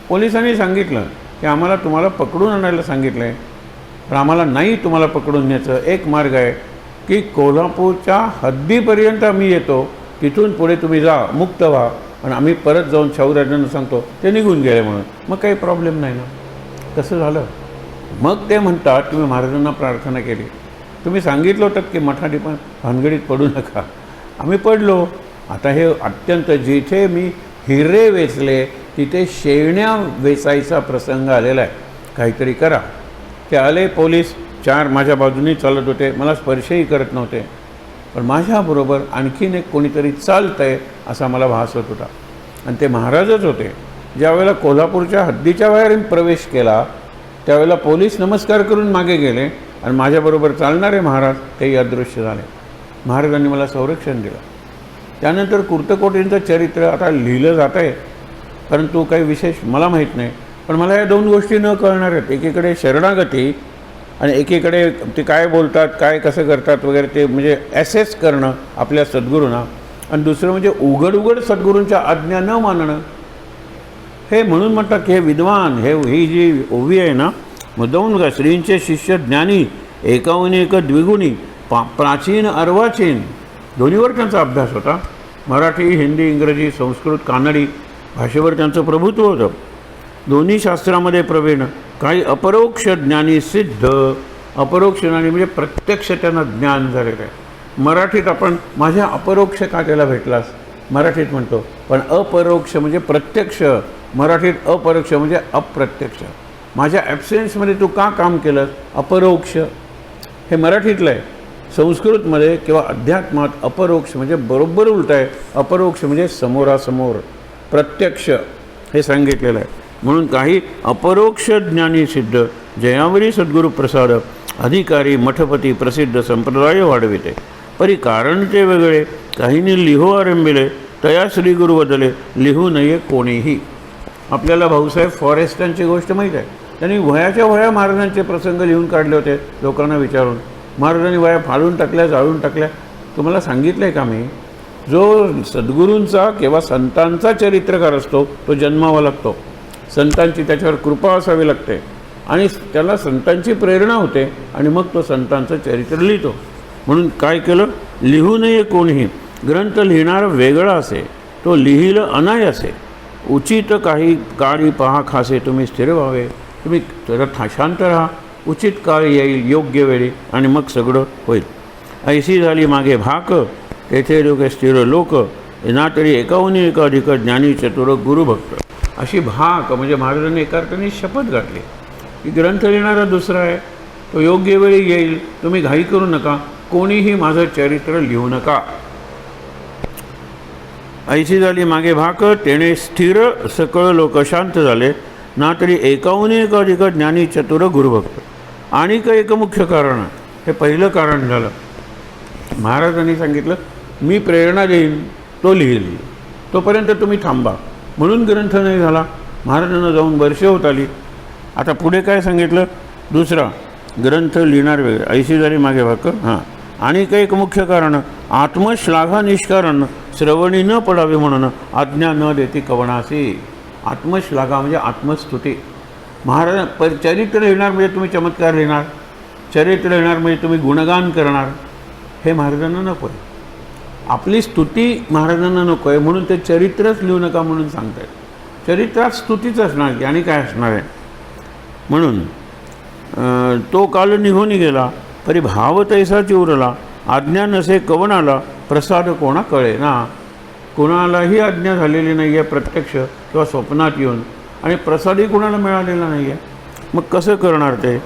पोलिसांनी सांगितलं की आम्हाला तुम्हाला पकडून आणायला सांगितलं आहे, पण आम्हाला नाही तुम्हाला पकडून न्यायचं. एक मार्ग आहे की कोल्हापूरच्या हद्दीपर्यंत आम्ही येतो, तिथून पुढे तुम्ही जा, मुक्त व्हा. आणि आम्ही परत जाऊन शाहूराजांना सांगतो ते निघून गेले म्हणून, मग काही प्रॉब्लेम नाही ना. तसं झालं. मग ते म्हणतात तुम्ही महाराजांना प्रार्थना केली, तुम्ही सांगितलं होतं की मठाने पण भानगडीत पडू नका. आम्ही पडलो. आता हे अत्यंत, जिथे मी हिरे वेचले तिथे शेवण्या वेचायचा प्रसंग आलेला आहे, काहीतरी करा. ते आले पोलीस, 4 माझ्या बाजूनी चालत होते, मला स्पर्शही करत नव्हते, पण माझ्याबरोबर आणखीन एक कोणीतरी चालतं आहे असा मला भास होत होता. आणि ते महाराजच होते. ज्यावेळेला कोल्हापूरच्या हद्दीच्या बाहेर प्रवेश केला त्यावेळेला पोलीस नमस्कार करून मागे गेले आणि माझ्याबरोबर चालणारे महाराज तेही अदृश्य झाले. महाराजांनी मला संरक्षण दिलं. त्यानंतर कुर्तकोटींचं चरित्र आता लिहिलं जात आहे, परंतु काही विशेष मला माहीत नाही. पण मला या 2 गोष्टी न कळणार आहेत. एकीकडे शरणागती आणि एकीकडे ते काय बोलतात, काय कसं करतात वगैरे, ते म्हणजे ॲसेस करणं आपल्या सद्गुरूंना. आणि दुसरं म्हणजे उघड सद्गुरूंच्या आज्ञा न मानणं. हे म्हणून म्हणतात की हे विद्वान, ही जी ओवी आहे ना, मुद्दाहून का श्रींचे शिष्य ज्ञानी, एकाहून एक द्विगुणी, प्राचीन अर्वाचीन, दोन्हीवर त्यांचा अभ्यास होता. मराठी, हिंदी, इंग्रजी, संस्कृत, कानडी भाषेवर त्यांचं प्रभुत्व होतं. दोन्ही शास्त्रामध्ये प्रवीण, काही अपरोक्ष ज्ञानी सिद्ध. अपरोक्ष ज्ञानी म्हणजे प्रत्यक्ष त्यांना ज्ञान झालेलं आहे. मराठीत आपण माझ्या अपरोक्ष का त्याला भेटलास मराठीत म्हणतो, पण अपरोक्ष म्हणजे प्रत्यक्ष. मराठीत अपरोक्ष म्हणजे अप्रत्यक्ष. माझ्या ॲब्सेन्समध्ये तू का काम केलंस, अपरोक्ष. हे मराठीतलं आहे. संस्कृतमध्ये किंवा अध्यात्मात अपरोक्ष म्हणजे बरोबर उलट आहे. अपरोक्ष म्हणजे समोरासमोर, प्रत्यक्ष हे सांगितलेलं आहे. म्हणून काही अपरोक्ष ज्ञानी सिद्ध, जयावरी सद्गुरू प्रसाद, अधिकारी मठपती प्रसिद्ध संप्रदाय वाढविते. परी कारण ते वेगळे, काहींनी लिहो आरंभिले, तया श्री गुरु बदले, लिहू नये कोणीही. आपल्याला भाऊसाहेब फॉरेस्टांची गोष्ट माहीत आहे. त्यांनी वयाच्या वया महाराजांचे प्रसंग लिहून काढले होते लोकांना विचारून. महाराजांनी वया फाडून टाकल्या, जाळून टाकल्या. तुम्हाला सांगितलं आहे का मी, जो सद्गुरूंचा किंवा संतांचा चरित्रकार असतो तो जन्मावा लागतो. संतांची त्याच्यावर कृपा असावी लागते आणि त्याला संतांची प्रेरणा होते आणि मग तो संतांचं चरित्र लिहितो. म्हणून काय केलं, लिहू नये कोणीही. ग्रंथ लिहिणारा वेगळा असे, तो लिहिल अनायासे. उचित काही काळी पहा खासे, तुम्ही स्थिर व्हावे. तुम्ही शांत राहा, उचित काळ येईल योग्य वेळी आणि मग सगळं होईल. ऐशी झाली मागे भाक, तेथे लोक स्थिर लोक, ना तरी एकाहून एक अधिक ज्ञानी चतुर गुरुभक्त. अशी भाक म्हणजे महाराजांनी एका अर्थाने शपथ घातली की ग्रंथ लिहिणारा दुसरा आहे, तो योग्य वेळी येईल, तुम्ही घाई करू नका, कोणीही माझं चरित्र लिहू नका. ऐशी झाली मागे भाक, तेणे स्थिर सकळ लोक शांत झाले, ना तरी एकाहून एक अधिक ज्ञानी चतुर गुरुभक्त. आणि एक मुख्य कारण, हे पहिलं कारण झालं. महाराजांनी सांगितलं मी प्रेरणा देईन, तो लिहिल, तोपर्यंत तुम्ही थांबा. म्हणून ग्रंथ नाही झाला. महाराजांना जाऊन वर्षे होत आली. आता पुढे काय सांगितलं, दुसरा ग्रंथ लिहिणार वेगळे. ऐशी झाली मागे भाक. हां, आणि एक मुख्य कारण, आत्मश्लाघा निष्कारण, श्रवणी न पडावे म्हणून, आज्ञा न देती कवणासी. आत्मश्लाघा म्हणजे आत्मस्तुती. महाराज चरित्र लिहिणार म्हणजे तुम्ही चमत्कार लिहिणार, चरित्र लिहिणार म्हणजे तुम्ही गुणगान करणार, हे महाराजांना नको आहे. आपली स्तुती महाराजांना नको आहे, म्हणून ते चरित्रच लिहू नका म्हणून सांगतात. चरित्रात स्तुतीच असणार की आणि काय असणार आहे. म्हणून तो काल निघून गेला, परी भाव तैसा चिवरला, आज्ञा नसे कवनाला, प्रसाद कोणा कळे ना. कोणालाही आज्ञा झालेली नाही आहे प्रत्यक्ष किंवा स्वप्नात येऊन, आणि प्रसादही कोणाला मिळालेला नाही आहे. मग कसं करणार ते.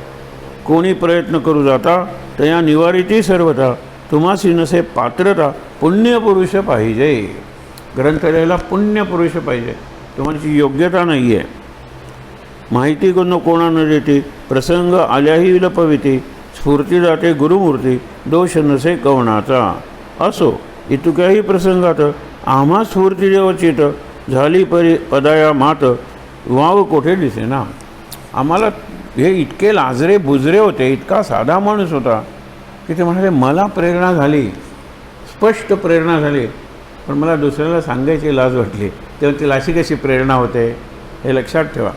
कोणी प्रयत्न करू जाता, तया निवारिती सर्वता, तुम्हासी नसे पात्रता, पुण्यपुरुष पाहिजे. ग्रंथ लिहायला पुण्यपुरुष पाहिजे, तुम्हाची योग्यता नाही आहे. माहिती कोणा न देती, प्रसंग आल्याही विलपविती, स्फूर्ती जाते गुरुमूर्ती, दोष नसे कवणाचा. असो इतक्याही प्रसंगात, आम्हा स्फूर्ती देवचित, झाली पदाया मात, वाव कोठे दिसे ना. आम्हाला हे इतके लाजरे बुजरे होते, इतका साधा माणूस होता की ते म्हणाले मला प्रेरणा झाली, स्पष्ट प्रेरणा झाली, पण मला दुसऱ्याला सांगायची लाज वाटली. तेव्हा तिला अशी कशी प्रेरणा होते हे लक्षात ठेवा.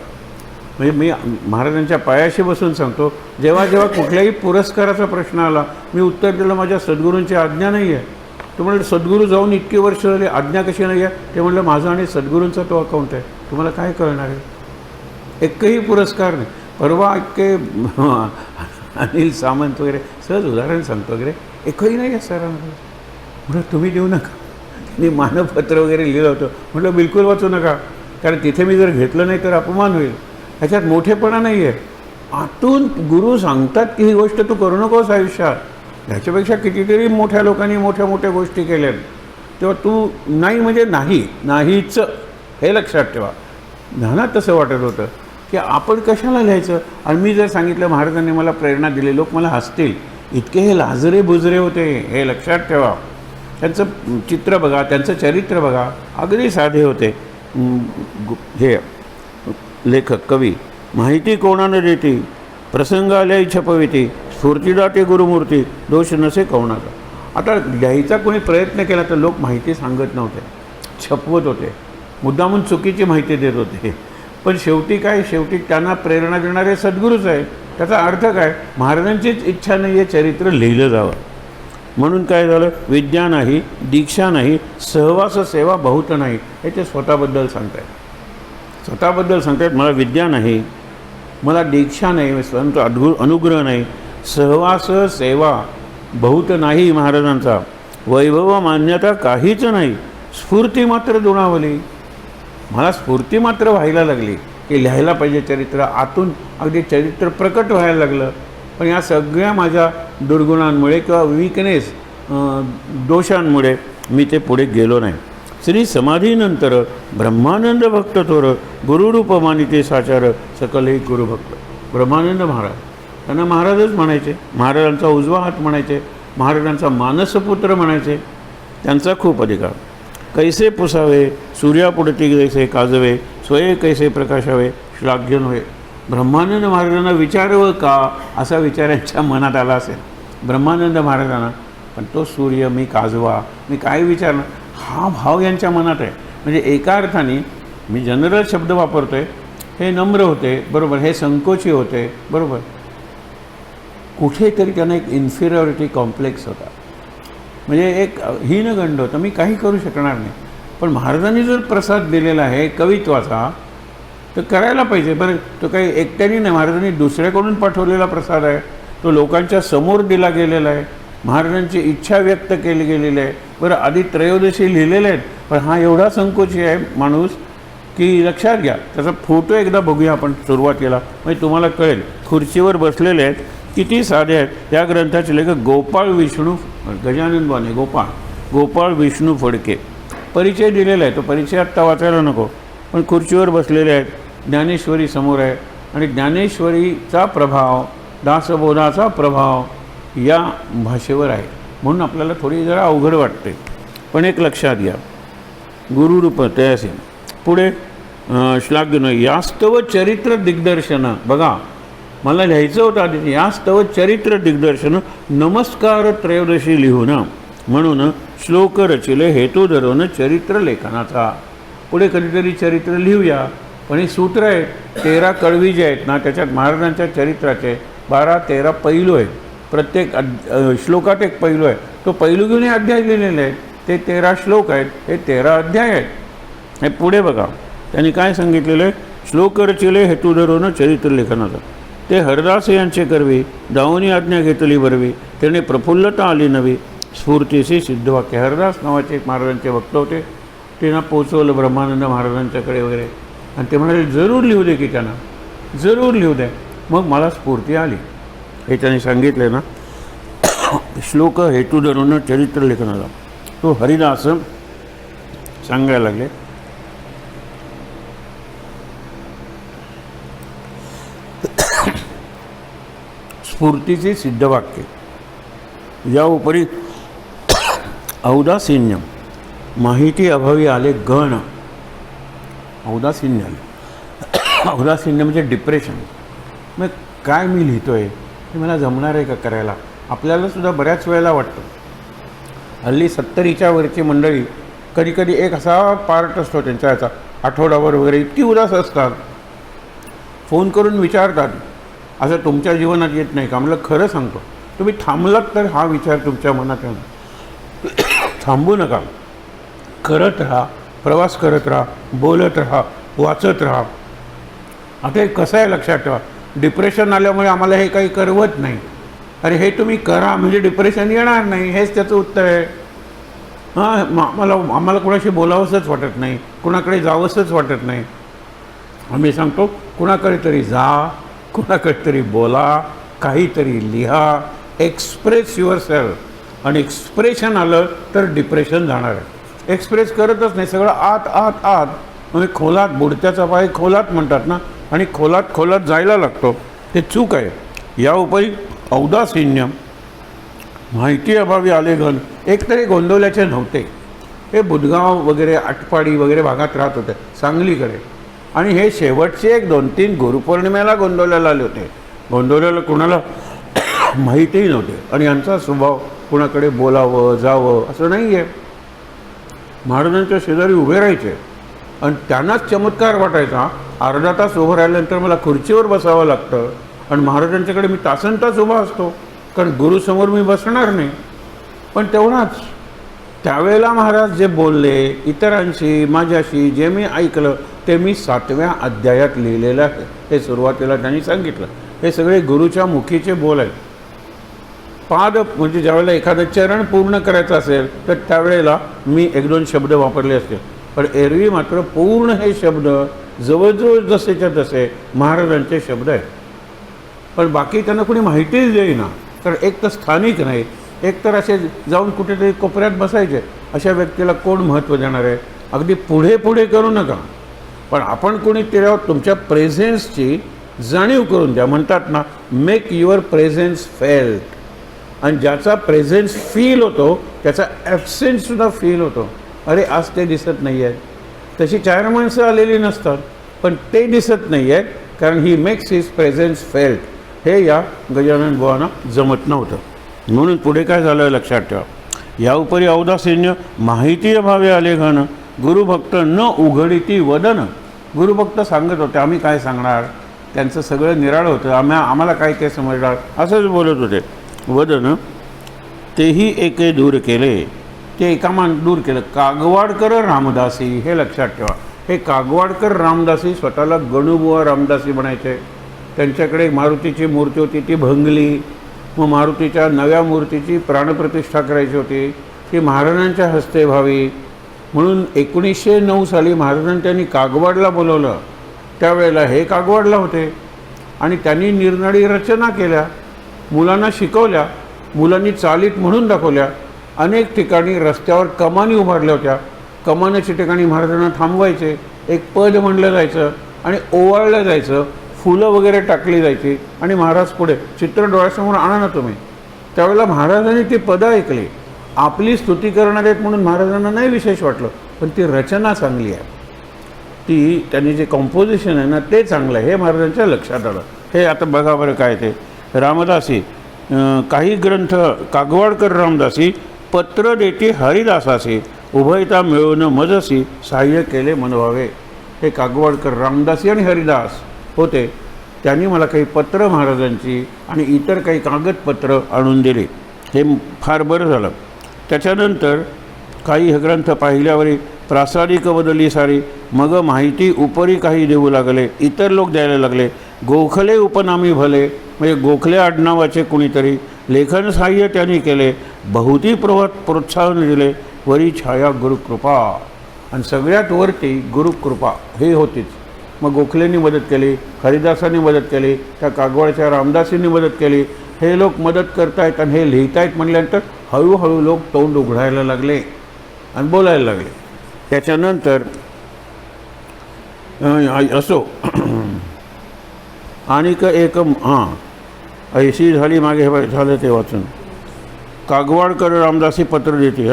म्हणजे मी महाराजांच्या पायाशी बसून सांगतो, जेव्हा जेव्हा कुठल्याही पुरस्काराचा प्रश्न आला, मी उत्तर दिलं माझ्या सद्गुरूंची आज्ञा नाही आहे, तो म्हणलं सद्गुरू जाऊन इतकी वर्ष झाली, आज्ञा कशी नाही आहे? ते म्हणलं माझं आणि सद्गुरूंचा तो अकाउंट आहे, तुम्हाला काय कळणार आहे? एकही पुरस्कार नाही. परवा इतके अनिल सामंत वगैरे सहज उदाहरण सांगतो वगैरे, एकही नाही आहे सरांना. म्हटलं तुम्ही देऊ नका. त्यांनी मानपत्र वगैरे लिहिलं होतं. म्हटलं बिलकुल वाचू नका, कारण तिथे मी जर घेतलं नाही तर अपमान होईल. ह्याच्यात मोठेपणा नाही आहे. आतून गुरु सांगतात की ही गोष्ट तू करू नकोस आयुष्यात. ह्याच्यापेक्षा कितीतरी मोठ्या लोकांनी मोठ्या मोठ्या गोष्टी केल्यात, तेव्हा तू नाही म्हणजे नाही, नाहीच हे लक्षात ठेवा. ज्ञानात तसं वाटत होतं की आपण कशाला लिहायचं. आणि मी जर सांगितलं महाराजांनी मला प्रेरणा दिली, लोक मला हसतील. इतके हे लाजरे बुजरे होते, हे लक्षात ठेवा. त्यांचं चित्र बघा, त्यांचं चरित्र बघा, अगदी साधे होते. हे लेखक कवी, माहिती कोणानं देती, प्रसंग आल्याही छपविती, स्फूर्तिदाते गुरुमूर्ती, दोष नसे कोणाचा. आता लिहायचा कोणी प्रयत्न केला तर लोक माहिती सांगत नव्हते, छपवत होते, मुद्दामून चुकीची माहिती देत होते. पण शेवटी काय, शेवटी त्यांना प्रेरणा देणारे सद्गुरूच आहे. त्याचा अर्थ काय, महाराजांचीच इच्छा नाही आहे चरित्र लिहिलं जावं. म्हणून काय झालं, विद्या नाही, दीक्षा नाही, सहवास सेवा बहुत नाही, हे ते स्वतःबद्दल सांगतायत. स्वतःबद्दल सांगतायत, मला विद्या नाही, मला दीक्षा नाही, संत अनुग्रह नाही, सहवास सेवा बहुत नाही महाराजांचा, वैभव मान्यता काहीच नाही, स्फूर्ती मात्र दुणावली. मला स्फूर्ती मात्र व्हायला लागली की लिहायला पाहिजे चरित्र, आतून अगदी चरित्र प्रकट व्हायला लागलं. पण या सगळ्या माझ्या दुर्गुणांमुळे किंवा वीकनेस, दोषांमुळे मी ते पुढे गेलो नाही. श्री समाधीनंतर ब्रह्मानंद भक्त थोर, गुरुरूप मानिते साचार, सकलही गुरुभक्त. ब्रह्मानंद महाराज, त्यांना महाराजच म्हणायचे, महाराजांचा उजवा हात म्हणायचे, महाराजांचा मानसपुत्र म्हणायचे. त्यांचा खूप अधिकार. कैसे पुसावे सूर्यापुढती जैसे काजवे, स्वये कैसे प्रकाशावे श्लाघ्य नव्हे. ब्रह्मानंद महाराजांना विचारावं का, असा विचार यांच्या मनात आला असेल ब्रह्मानंद महाराजांना. पण तो सूर्य मी काजवा, मी काय विचारणार, हा भाव यांच्या मनात आहे. म्हणजे एका अर्थाने मी जनरल शब्द वापरतो आहे, हे नम्र होते बरोबर, हे संकोची होते बरोबर. कुठेतरी त्यांना एक इन्फिरियरिटी कॉम्प्लेक्स होता, म्हणजे एक हीनगंड होतं, मी काही करू शकणार नाही. पण महाराजांनी जर प्रसाद दिलेला आहे कवित्वाचा तर करायला पाहिजे. बरं, तो काही एकट्याने नाही, महाराजांनी दुसऱ्याकडून पाठवलेला प्रसाद आहे, तो लोकांच्या समोर दिला गेलेला आहे, महाराजांची इच्छा व्यक्त केली गेलेली आहे. बरं, आधी त्रयोदशी लिहिलेले आहेत, पण हा एवढा संकोची आहे माणूस की लक्षात घ्या. त्याचा फोटो एकदा बघूया आपण सुरुवातीला, म्हणजे तुम्हाला कळेल. खुर्चीवर बसलेले आहेत, किती साधे आहेत. त्या ग्रंथाचे लेखक गोपाळ विष्णू गजानन बाने, गोपाळ विष्णू फडके. परिचय दिलेला आहे, तो परिचय आत्ता वाचायला नको, पण खुर्चीवर बसलेले आहेत. ज्ञानेश्वरी समोर आहे आणि ज्ञानेश्वरीचा प्रभाव, दासबोधाचा प्रभाव या भाषेवर आहे. म्हणून आपल्याला थोडी जरा अवघड वाटते. पण एक लक्षात घ्या, गुरुरूप तयासे. पुढे श्लाघ्य न यास्तव चरित्र दिग्दर्शन. बघा, मला लिहायचं होतं आधी, यास्तव चरित्र दिग्दर्शन नमस्कार त्रयोदशी लिहून, म्हणून श्लोक रचिले हेतू धरून चरित्र लेखनाचा. पुढे कधीतरी चरित्र लिहूया. पण हे सूत्र आहेत, 13 कळवी जे आहेत ना, त्याच्यात महाराजांच्या चरित्राचे 12-13 पैलू आहेत. प्रत्येक श्लोकात एक पैलू आहे, तो पैलू घेऊन हे अध्याय लिहिलेले आहेत. ते 13 श्लोक आहेत, हे 13 अध्याय आहेत. हे पुढे बघा, त्यांनी काय सांगितलेलं आहे, श्लोक रचिले हेतू धरून चरित्र लेखनाचा. ते हरदास यांचे करवी, दावनी आज्ञा घेतली बरवी, त्याने प्रफुल्लता आली नवी, स्फूर्तीशी सिद्धवाक्य. हरदास नावाचे एक महाराजांचे भक्त होते, त्यांना पोचवलं ब्रह्मानंद महाराजांच्याकडे वगैरे, आणि ते म्हणाले जरूर लिहू दे, की त्यांना जरूर लिहू दे. मग मला स्फूर्ती आली. हे त्यांनी सांगितले ना, श्लोक हेतू धरून चरित्र लेखनाला. तो हरिदास सांगायला लागले, स्फूर्तीचे सिद्धवाक्य. या उपरी औदासीन्य, माहिती अभावी आले गण. औदासीन्य आले. औदासीन्य म्हणजे डिप्रेशन. मग काय मी लिहितो आहे, हे मला जमणार आहे का करायला, आपल्यालासुद्धा बऱ्याच वेळेला वाटतं. हल्ली 70च्या वरची मंडळी कधी कधी एक असा पार्ट असतो त्यांच्या याचा, आठवडाभर वगैरे इतकी उदास असतात, फोन करून विचारतात, असं तुमच्या जीवनात येत नाही का. म्हणलं खरं सांगतो, तुम्ही थांबलात तर हा विचार तुमच्या मनात येणार. थांबू नका, करत राहा, प्रवास करत राहा, बोलत राहा, वाचत राहा. आता हे कसं आहे लक्षात ठेवा, डिप्रेशन आल्यामुळे आम्हाला हे काही करवत नाही. अरे हे तुम्ही करा म्हणजे डिप्रेशन येणार नाही, हेच त्याचं उत्तर आहे. आम्हाला कुणाशी बोलावंसंच वाटत नाही, कुणाकडे जावंसंच वाटत नाही. आम्ही सांगतो कुणाकडे तरी जा, कुणाकडे तरी बोला, काहीतरी लिहा, एक्सप्रेस युअर सेल्फ. आणि एक्सप्रेशन आलं तर डिप्रेशन जाणार आहे. एक्सप्रेस करतच नाही, सगळं आत आत आत, म्हणजे खोलात, बुडत्याचा पाय खोलात म्हणतात ना, आणि खोलात खोलात जायला लागतो. ते चूक आहे. या उपरी औदासीन्य, माहिती अभावी आलेखन. एकतरी गोंदवल्याचे नव्हते, हे बुधगाव वगैरे आटपाडी वगैरे भागात राहत होते, सांगलीकडे. आणि हे शेवटचे 1-2-3 गुरुपौर्णिमेला गोंदवल्याला आले होते. गोंदवल्याला कुणाला माहितीही नव्हते, आणि यांचा स्वभाव कुणाकडे बोलावं जावं असं नाही आहे. महाराजांच्या शेजारी उभे राहायचे आणि त्यांनाच चमत्कार वाटायचा. अर्धा तास उभं राहिल्यानंतर मला खुर्चीवर बसावं लागतं आणि महाराजांच्याकडे मी तासनतास उभा असतो, कारण गुरुसमोर मी बसणार नाही. पण तेवढाच त्यावेळेला महाराज जे बोलले इतरांशी, माझ्याशी, जे मी ऐकलं ते मी 7व्या अध्यायात लिहिलेलं आहे. हे सुरुवातीला त्यांनी सांगितलं. हे सगळे गुरुच्या मुखीचे बोल आहेत. पाद म्हणजे ज्यावेळेला एखादं चरण पूर्ण करायचं असेल तर त्यावेळेला मी 1-2 शब्द वापरले असते, पण एरवी मात्र पूर्ण हे शब्द जवळजवळ जसेच्या तसे महाराजांचे शब्द आहेत. पण बाकी त्यांना कोणी माहितीच देईना. तर एक तर स्थानिक नाही, एक तर असे जाऊन कुठेतरी कोपऱ्यात बसायचे. अशा व्यक्तीला कोण महत्त्व देणार आहे? अगदी पुढे पुढे करू नका, पण आपण कोणी त्यावर तुमच्या प्रेझेन्सची जाणीव करून द्या. म्हणतात ना, मेक युअर प्रेझेन्स फेल्ट. आणि ज्याचा प्रेझेन्स फील होतो त्याचा ॲब्सेन्ससुद्धा फील होतो. अरे आज ते दिसत नाही आहेत. तशी 4 माणसं आलेली नसतात, पण ते दिसत नाही आहेत, कारण he makes his presence felt. हे या गजानन बुवांना जमत नव्हतं. म्हणून पुढे काय झालं लक्षात ठेवा. या उपरी औदासीन्य, माहिती अभावी आलेखन, गुरुभक्त न उघडिती वदन. गुरुभक्त सांगत होते, आम्ही काय सांगणार, त्यांचं सगळं निराळं होतं, आम्हाला काय ते समजणार, असंच बोलत होते. वदन, तेही एके दूर केले, ते एकामान दूर केलं. कागवाडकर रामदासी, हे लक्षात ठेवा. हे कागवाडकर रामदासी स्वतःला गणुबुवा रामदासी म्हणायचे. त्यांच्याकडे मारुतीची मूर्ती होती, ती भंगली. मग मारुतीच्या नव्या मूर्तीची प्राणप्रतिष्ठा करायची होती, ती महाराजांच्या हस्ते व्हावी. म्हणून 1909 साली महाराजांनी त्यांनी कागवाडला बोलवलं. त्यावेळेला हे कागवाडला होते आणि त्यांनी निरनिराळी रचना केल्या, मुलांना शिकवल्या, मुलांनी चालीत म्हणून दाखवल्या. अनेक ठिकाणी रस्त्यावर कमानी उभारल्या होत्या. कमानाच्या ठिकाणी महाराजांना थांबवायचे, एक पद म्हणलं जायचं आणि ओवाळलं जायचं, फुलं वगैरे टाकली जायची आणि महाराज पुढे. चित्र डोळ्यासमोर आणा ना तुम्ही. त्यावेळेला महाराजांनी ती पदं ऐकली. आपली स्तुती करणार आहेत म्हणून महाराजांना नाही विशेष वाटलं, पण ती रचना चांगली आहे, ती त्यांनी जे कॉम्पोजिशन आहे ना ते चांगलं आहे, हे महाराजांच्या लक्षात आलं. हे आता बघा बरं काय ते. रामदासी, काही ग्रंथ कागवाडकर रामदासी, पत्र देती हरिदासासी, उभयता मिळवून मजसी, सहाय्य केले मनवावे. हे कागवाडकर रामदासी आणि हरिदास होते. त्यांनी मला काही पत्र महाराजांची आणि इतर काही कागदपत्र आणून दिली. हे फार बरं झालं. त्याच्यानंतर काही ग्रंथ पाहिल्यावर प्रासादिक बदलली सारी, मग माहिती उपरी काही देऊ लागले, इतर लोक द्यायला लागले. गोखले उपनामी भले, म्हणजे गोखले आडनावाचे कुणीतरी लेखन सहाय्य त्यांनी केले. बहुती प्रोत्साहन दिले, वरी छाया गुरुकृपा. आणि सगळ्यात वरती गुरुकृपा हे होतीच. मग गोखलेंनी मदत केली, हरिदासांनी मदत केली, त्या कागवाडच्या रामदासींनी मदत केली. हे लोक मदत करतायत आणि हे लिहितायत म्हटल्यानंतर हळूहळू लोक तोंड उघडायला लागले आणि बोलायला लागले. त्याच्यानंतर असो आणि एक ऐशी झाली मागे, हे झालं ते वाचून. कागवाडकर रामदासी पत्र देते.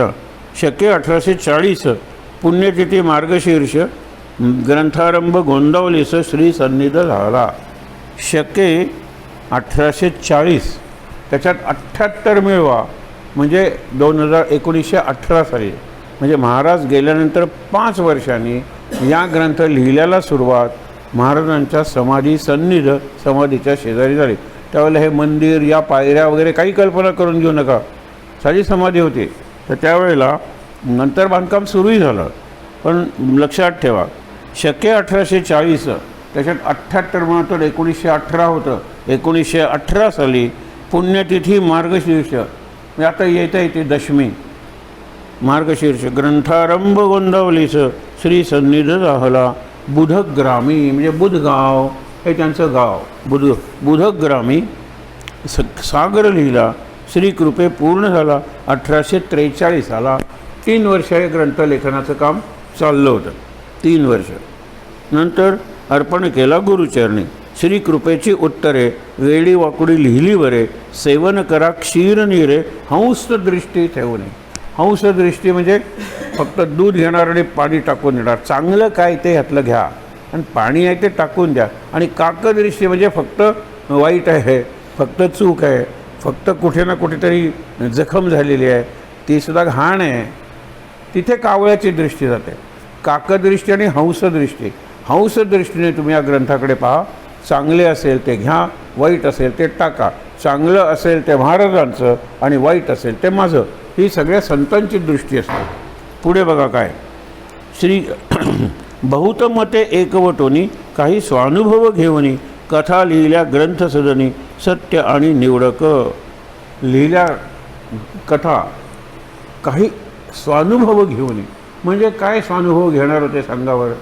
शके 1840, पुण्यतिथी मार्गशीर्ष, ग्रंथारंभ गोंदावलीस श्री सन्निध झाला. शके 1840, त्याच्यात 78 मिळवा, म्हणजे 1918 साली, म्हणजे महाराज गेल्यानंतर 5 वर्षांनी या ग्रंथ लिहिल्याला सुरुवात महाराजांच्या समाधीच्या शेजारी झाली. त्यावेळेला हे मंदिर, या पायऱ्या वगैरे काही कल्पना करून घेऊ नका, साधी समाधी होती. तर त्यावेळेला नंतर बांधकाम सुरूही झालं. पण लक्षात ठेवा, शके 1840, त्याच्यात 78 म्हणतो 1918 होतं. 1918 साली पुण्यतिथी मार्गशीर्ष, म्हणजे आता येता येते दशमी मार्गशीर्ष, ग्रंथारंभ गोंदावलीस श्री सन्निध राहला बुधग्रामी, म्हणजे बुधगाव हे त्यांचं गाव. बुधग्रामी सागर लिहिला. श्रीकृपे पूर्ण झाला 1843 साला. 3 वर्ष हे ग्रंथलेखनाचं काम चाललं होतं. 3 वर्ष. नंतर अर्पण केला गुरुचरणी. श्रीकृपेची उत्तरे वेळी वाकुडी लिहिली बरे. सेवन करा क्षीर नीरे हंस दृष्टी ठेवू नये. हंस दृष्टी म्हणजे फक्त दूध घेणार आणि पाणी टाकून देणार. चांगलं काय ते ह्यातलं घ्या आणि पाणी आहे ते टाकून द्या. आणि काकदृष्टी म्हणजे फक्त वाईट आहे, फक्त चूक आहे, फक्त कुठे ना कुठेतरी जखम झालेली आहे, ती सुद्धा घाण आहे, तिथे कावळ्याची दृष्टी जाते. काकदृष्टी आणि हंसदृष्टी. हंसदृष्टीने तुम्ही या ग्रंथाकडे पहा. चांगले असेल ते घ्या, वाईट असेल ते टाका. चांगलं असेल ते महाराजांचं आणि वाईट असेल ते माझं. ही सगळ्या संतांची दृष्टी असते. पुढे बघा काय, श्री बहुतमते एकवटोनी काही स्वानुभव घेऊनी कथा लिहिल्या ग्रंथ सदनी सत्य आणि निवडक. लिहिल्या कथा काही स्वानुभव घेऊन. म्हणजे काय स्वानुभव घेणार होते सांगावर.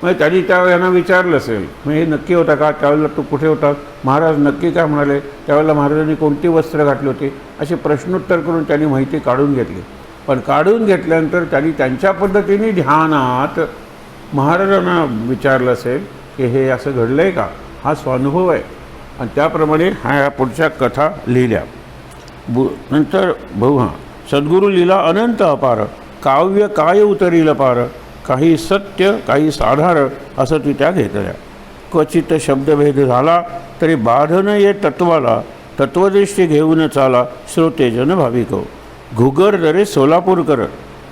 मग त्यांनी यांना विचारलं असेल, मग हे नक्की होता का, त्यावेळेला तू कुठे होता, महाराज नक्की काय म्हणाले, त्यावेळेला महाराजांनी कोणती वस्त्र घातली होती, असे प्रश्नोत्तर करून त्यांनी माहिती काढून घेतली. पण काढून घेतल्यानंतर त्यांनी त्यांच्या पद्धतीने ध्यानात महाराजांना विचारलं असेल की हे असं घडलं आहे का, हा स्वानुभव आहे. आणि त्याप्रमाणे ह्या पुढच्या कथा लिहिल्या. नंतर सद्गुरू लिहिला अनंत अपार. काव्य काय उतरील पार. काही सत्य काही साधार असं ती त्या घेतल्या. क्वचित शब्दभेद झाला तरी बाधन ये तत्वाला. तत्वदृष्टी घेऊन चाला श्रोतेजन भाविक. घुगरदरे सोलापूरकर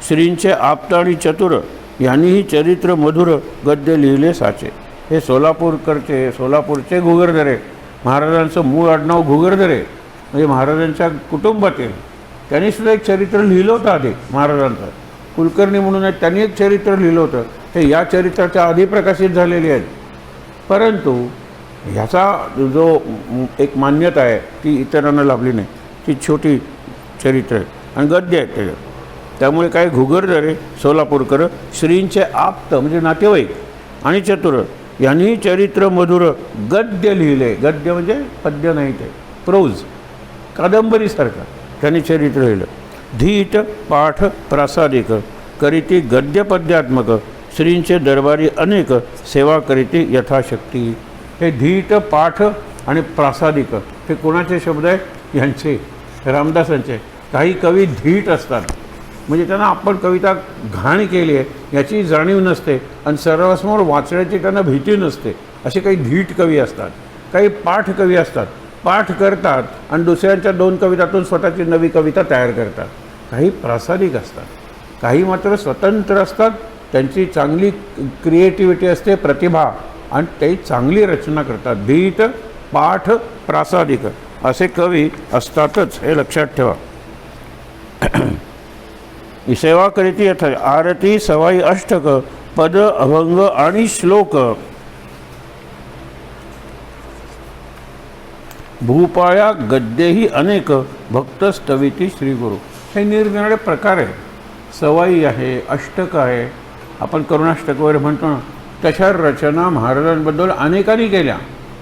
श्रींचे आप्त आणि चतुर यांनीही चरित्र मधुर गद्य लिहिले साचे. हे सोलापूरचे घुगरदरे. महाराजांचं मूळ आडनाव घुगरदरे, म्हणजे महाराजांच्या कुटुंबातील. त्यांनीसुद्धा एक चरित्र लिहिलं होतं आधी महाराजांचं. कुलकर्णी म्हणून आहेत, त्यांनी एक चरित्र लिहिलं होतं. हे या चरित्राच्या आधी प्रकाशित झालेली आहेत. परंतु ह्याचा जो एक मान्यता आहे ती इतरांना लाभली नाही. ती छोटी चरित्र आहे आणि गद्य आहेत त्याच्यात. त्यामुळे काय घुगरदरे सोलापूरकर श्रींचे आप्त म्हणजे नातेवाईक आणि चतुर यांनी चरित्र मधुर गद्य लिहिले. गद्य म्हणजे पद्य नाही, ते प्रोज कादंबरीसारखं त्यांनी चरित्र लिहिलं. धीट पाठ प्रासादिक करीती गद्यपद्यात्मक. श्रींचे दरबारी अनेक सेवा करीती यथाशक्ती. हे धीट पाठ आणि प्रासादिक हे कोणाचे शब्द आहे, यांचे रामदासांचे. काही कवी धीट असतात, म्हणजे त्यांना आपण कविता घाण केली आहे याची जाणीव नसते आणि सर्वांसमोर वाचण्याची त्यांना भीती नसते. असे काही धीट कवी असतात. काही पाठ कवी असतात, पाठ करतात आणि दुसऱ्यांच्या 2 कवितातून स्वतःची नवी कविता तयार करतात. काही प्रासादिक असतात, काही मात्र स्वतंत्र असतात. त्यांची चांगली क्रिएटिव्हिटी असते, प्रतिभा, आणि ते चांगली रचना करतात. धीट पाठ प्रासादिक असे कवी असतातच, हे लक्षात ठेवा. सेवा करीती यथा आरती सवाई अष्टक पद अभंग आणि श्लोक. भूपाळ्या गद्येही अनेक भक्त स्तविती श्रीगुरु. हे निरनिराळे प्रकार आहे. सवाई आहे, अष्टक आहे, आपण करुणाष्टक वगैरे म्हणतो ना, तशा रचना महाराजांबद्दल अनेकांनी केल्या.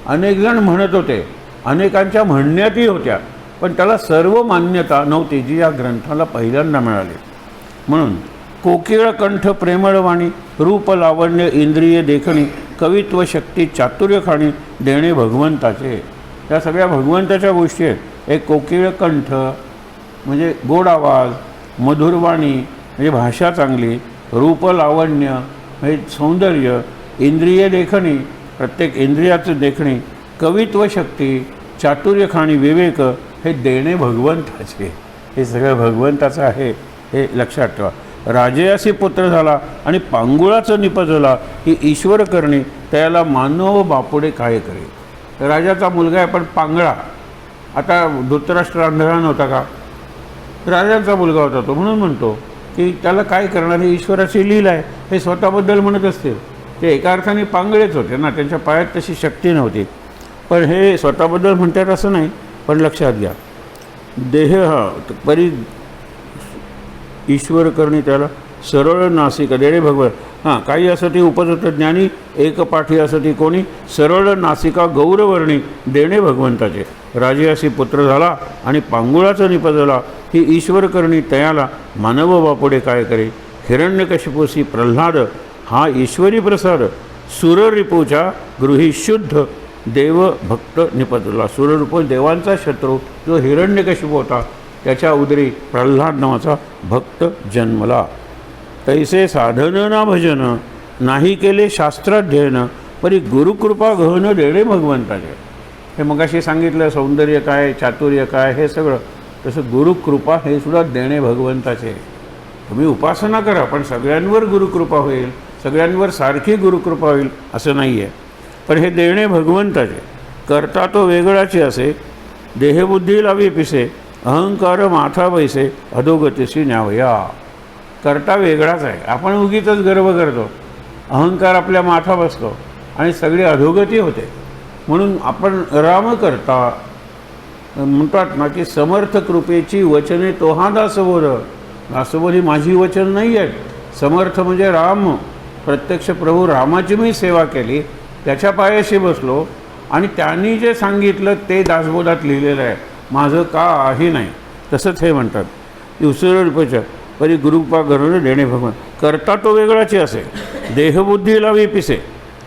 अनेक जण म्हणत होते, अनेकांच्या म्हणण्यातही होत्या, पण त्याला सर्व मान्यता नव्हती जी या ग्रंथाला पहिल्यांदा मिळाली. म्हणून कोकिळ कंठ प्रेमळवाणी रूप लावण्य इंद्रिय देखणी कवित्व शक्ती चातुर्य खाणी देणे भगवंताचे. या सगळ्या भगवंताच्या गोष्टी आहेत. एक कोकिळ कंठ म्हणजे गोड आवाज, मधुरवाणी म्हणजे भाषा चांगली, रूप लावण्य म्हणजे सौंदर्य, इंद्रिय देखणी प्रत्येक इंद्रियाचं देखणी, कवित्व शक्ती, चातुर्य खाणी विवेक हे देणे भगवंताचे. हे सगळं भगवंताचं आहे, हे लक्षात ठेवा. राजयासी पुत्र झाला आणि पांगुळाचं निपजला ही ईश्वर करणी त्याला मानव बापुडे काय करे. राजाचा मुलगा आहे पण पांगळा. आता धृतराष्ट्र अंधळा नव्हता का, राजांचा मुलगा होता तो, म्हणून म्हणतो की त्याला काय करणार, ही ईश्वराची लीला आहे. हे स्वतःबद्दल म्हणत असतील. ते एका अर्थाने पांगळेच होते ना, त्यांच्या पायात तशी शक्ती नव्हती. पण हे स्वतःबद्दल म्हणतात असं नाही. पण लक्षात घ्या, देह हा परी ईश्वर करणे त्याला सरळ नासिका देणे भगवत. हां, काही असं ती उपजत ज्ञानी, एकपाठी असं ती कोणी, सरळ नासिका गौरवर्णी देणे भगवंताचे. राजयासी पुत्र झाला आणि पांगुळाचा निपजला, ही ईश्वर करणी तयाला मानव बापुडे काय करे. हिरण्यकशिपूसी प्रल्हाद हा ईश्वरी प्रसाद, सुररिपूच्या गृही शुद्ध देव भक्त निपजला. सुररूप देवांचा शत्रू जो हिरण्यकशिपू होता, त्याच्या उदरी प्रल्हाद नावाचा भक्त जन्मला. तैसे साधन ना भजन, नाही केले शास्त्राध्ययन, परी गुरुकृपा गहन देणे भगवंताचे. हे मगाशी सांगितलं सौंदर्य काय, चातुर्य काय, हे सगळं. तसं गुरुकृपा हे सुद्धा देणे भगवंताचे. तुम्ही उपासना करा, पण सगळ्यांवर गुरुकृपा होईल, सगळ्यांवर सारखी गुरुकृपा होईल असं नाही आहे. पण हे देणे भगवंताचे. करता तो वेगळाचे असे, देहबुद्धी लावी पिसे, अहंकार माथा बैसे, अधोगतीशी न्यावया. करता वेगळाच आहे. आपण उगीच गर्व करतो, अहंकार आपल्या माथा बसतो आणि सगळी अधोगती होते. म्हणून आपण राम करता म्हणतात ना, की समर्थ कृपेची वचने तोहा दासबोध. दासबोध ही माझी वचन नाही आहेत. समर्थ म्हणजे राम, प्रत्यक्ष प्रभू रामाची मी सेवा केली, त्याच्या पायाशी बसलो आणि त्यांनी जे सांगितलं ते दासबोधात लिहिलेलं आहे, माझं काही नाही. तसंच हे म्हणतात युसुरपच्या परी गुरुपा गरण देणे भगवान. करता तो वेगळाचे असे, देहबुद्धी लावी पिसे,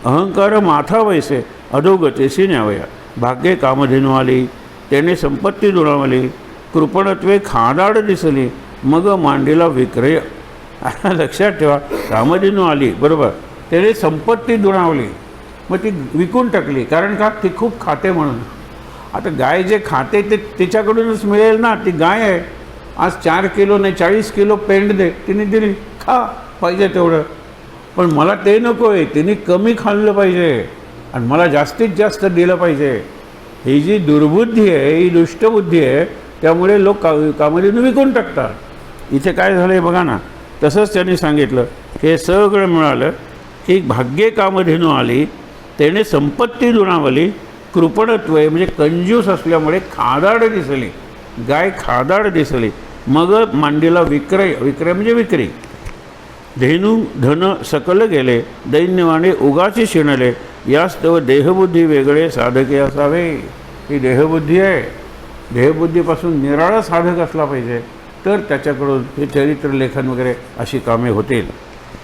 अहंकार माथा वैसे, अधोगतीशी न्यावया. भाग्ये कामधेनू आली, त्याने संपत्ती दुणावली, कृपणत्वे खादाड दिसली, मग मांडीला विक्रय. लक्षात ठेवा, कामधेनू आली बरोबर, त्याने संपत्ती दुणावली, मग ती विकून टाकली. कारण का, ती खूप खाते म्हणून. आता गाय जे खाते ते तिच्याकडूनच मिळेल ना, ती गाय आहे. आज 4 किलो नाही 40 किलो पेंड दे, तिने दिली, खा पाहिजे तेवढं. पण मला ते नको आहे, तिने कमी खाल्लं पाहिजे आणि मला जास्तीत जास्त दिलं पाहिजे. ही जी दुर्बुद्धी आहे, ही दुष्टबुद्धी आहे. त्यामुळे लोक कामधेनू विकून टाकतात. इथे काय झालं आहे बघा ना. तसंच त्यांनी सांगितलं, हे सगळं मिळालं की भाग्ये कामधेनू आली, त्याने संपत्ती दुणावली, कृपणत्व म्हणजे कंजूस असल्यामुळे खादाड दिसली, गाय खादाड दिसली, मग मांडीला विक्रय. विक्रय म्हणजे विक्री. धेनू धन सकल गेले, दैन्यवाने उगाची शिणले, यास्तव देहबुद्धी वेगळे साधके असावे. ही देहबुद्धी आहे. देहबुद्धीपासून निराळा साधक असला पाहिजे, तर त्याच्याकडून हे चरित्र लेखन वगैरे अशी कामे होतील.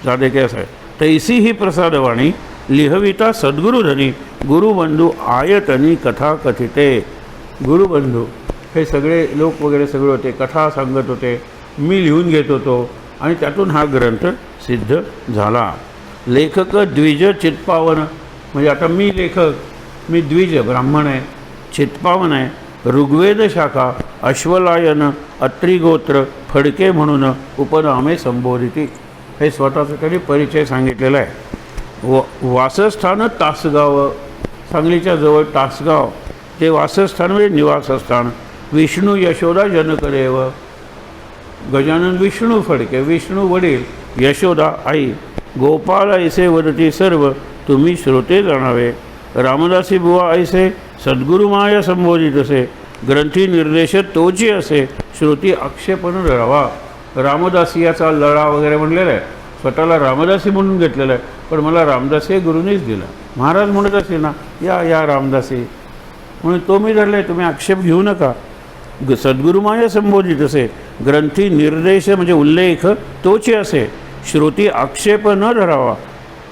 साधके असावे. तैसी ही प्रसादवाणी लिहविता सद्गुरुधनी, गुरुबंधू आयतनी कथा कथिते. गुरुबंधू हे सगळे लोक वगैरे सगळे होते, कथा सांगत होते, मी लिहून घेत होतो आणि त्यातून हा ग्रंथ सिद्ध झाला. लेखक द्विज चित्पावन, म्हणजे आता मी लेखक, मी द्विज ब्राह्मण आहे, चित्पावन आहे, ऋग्वेद शाखा, अश्वलायन, अत्रिगोत्र, फडके म्हणून उपनामे संबोधिती. हे स्वतःचा तरी परिचय सांगितलेला आहे. वासस्थान तासगाव, सांगलीच्या जवळ तासगाव ते वासस्थान म्हणजे निवासस्थान. विष्णू यशोदा जनकदेव, गजानन विष्णू फडके, विष्णू वडील, यशोदा आई. गोपाळ ऐसे वदती सर्व, तुम्ही श्रोते जाणावे. रामदासी बुवा ऐसे सद्गुरुमाया संबोधित असे, ग्रंथी निर्देश तोची असे, श्रुती आक्षेपण रवा. रामदासी याचा लळा वगैरे म्हणलेला आहे. स्वतःला रामदासी म्हणून घेतलेलं आहे, पण मला रामदासी हे गुरुनीच दिला. महाराज म्हणत असे ना, या या रामदासी, म्हणून तो मी धरला आहे, तुम्ही आक्षेप घेऊ नका. सद्गुरुमाया संबोधित असे, ग्रंथी निर्देश म्हणजे उल्लेख तोचे असे, श्रुती आक्षेप न धरावा.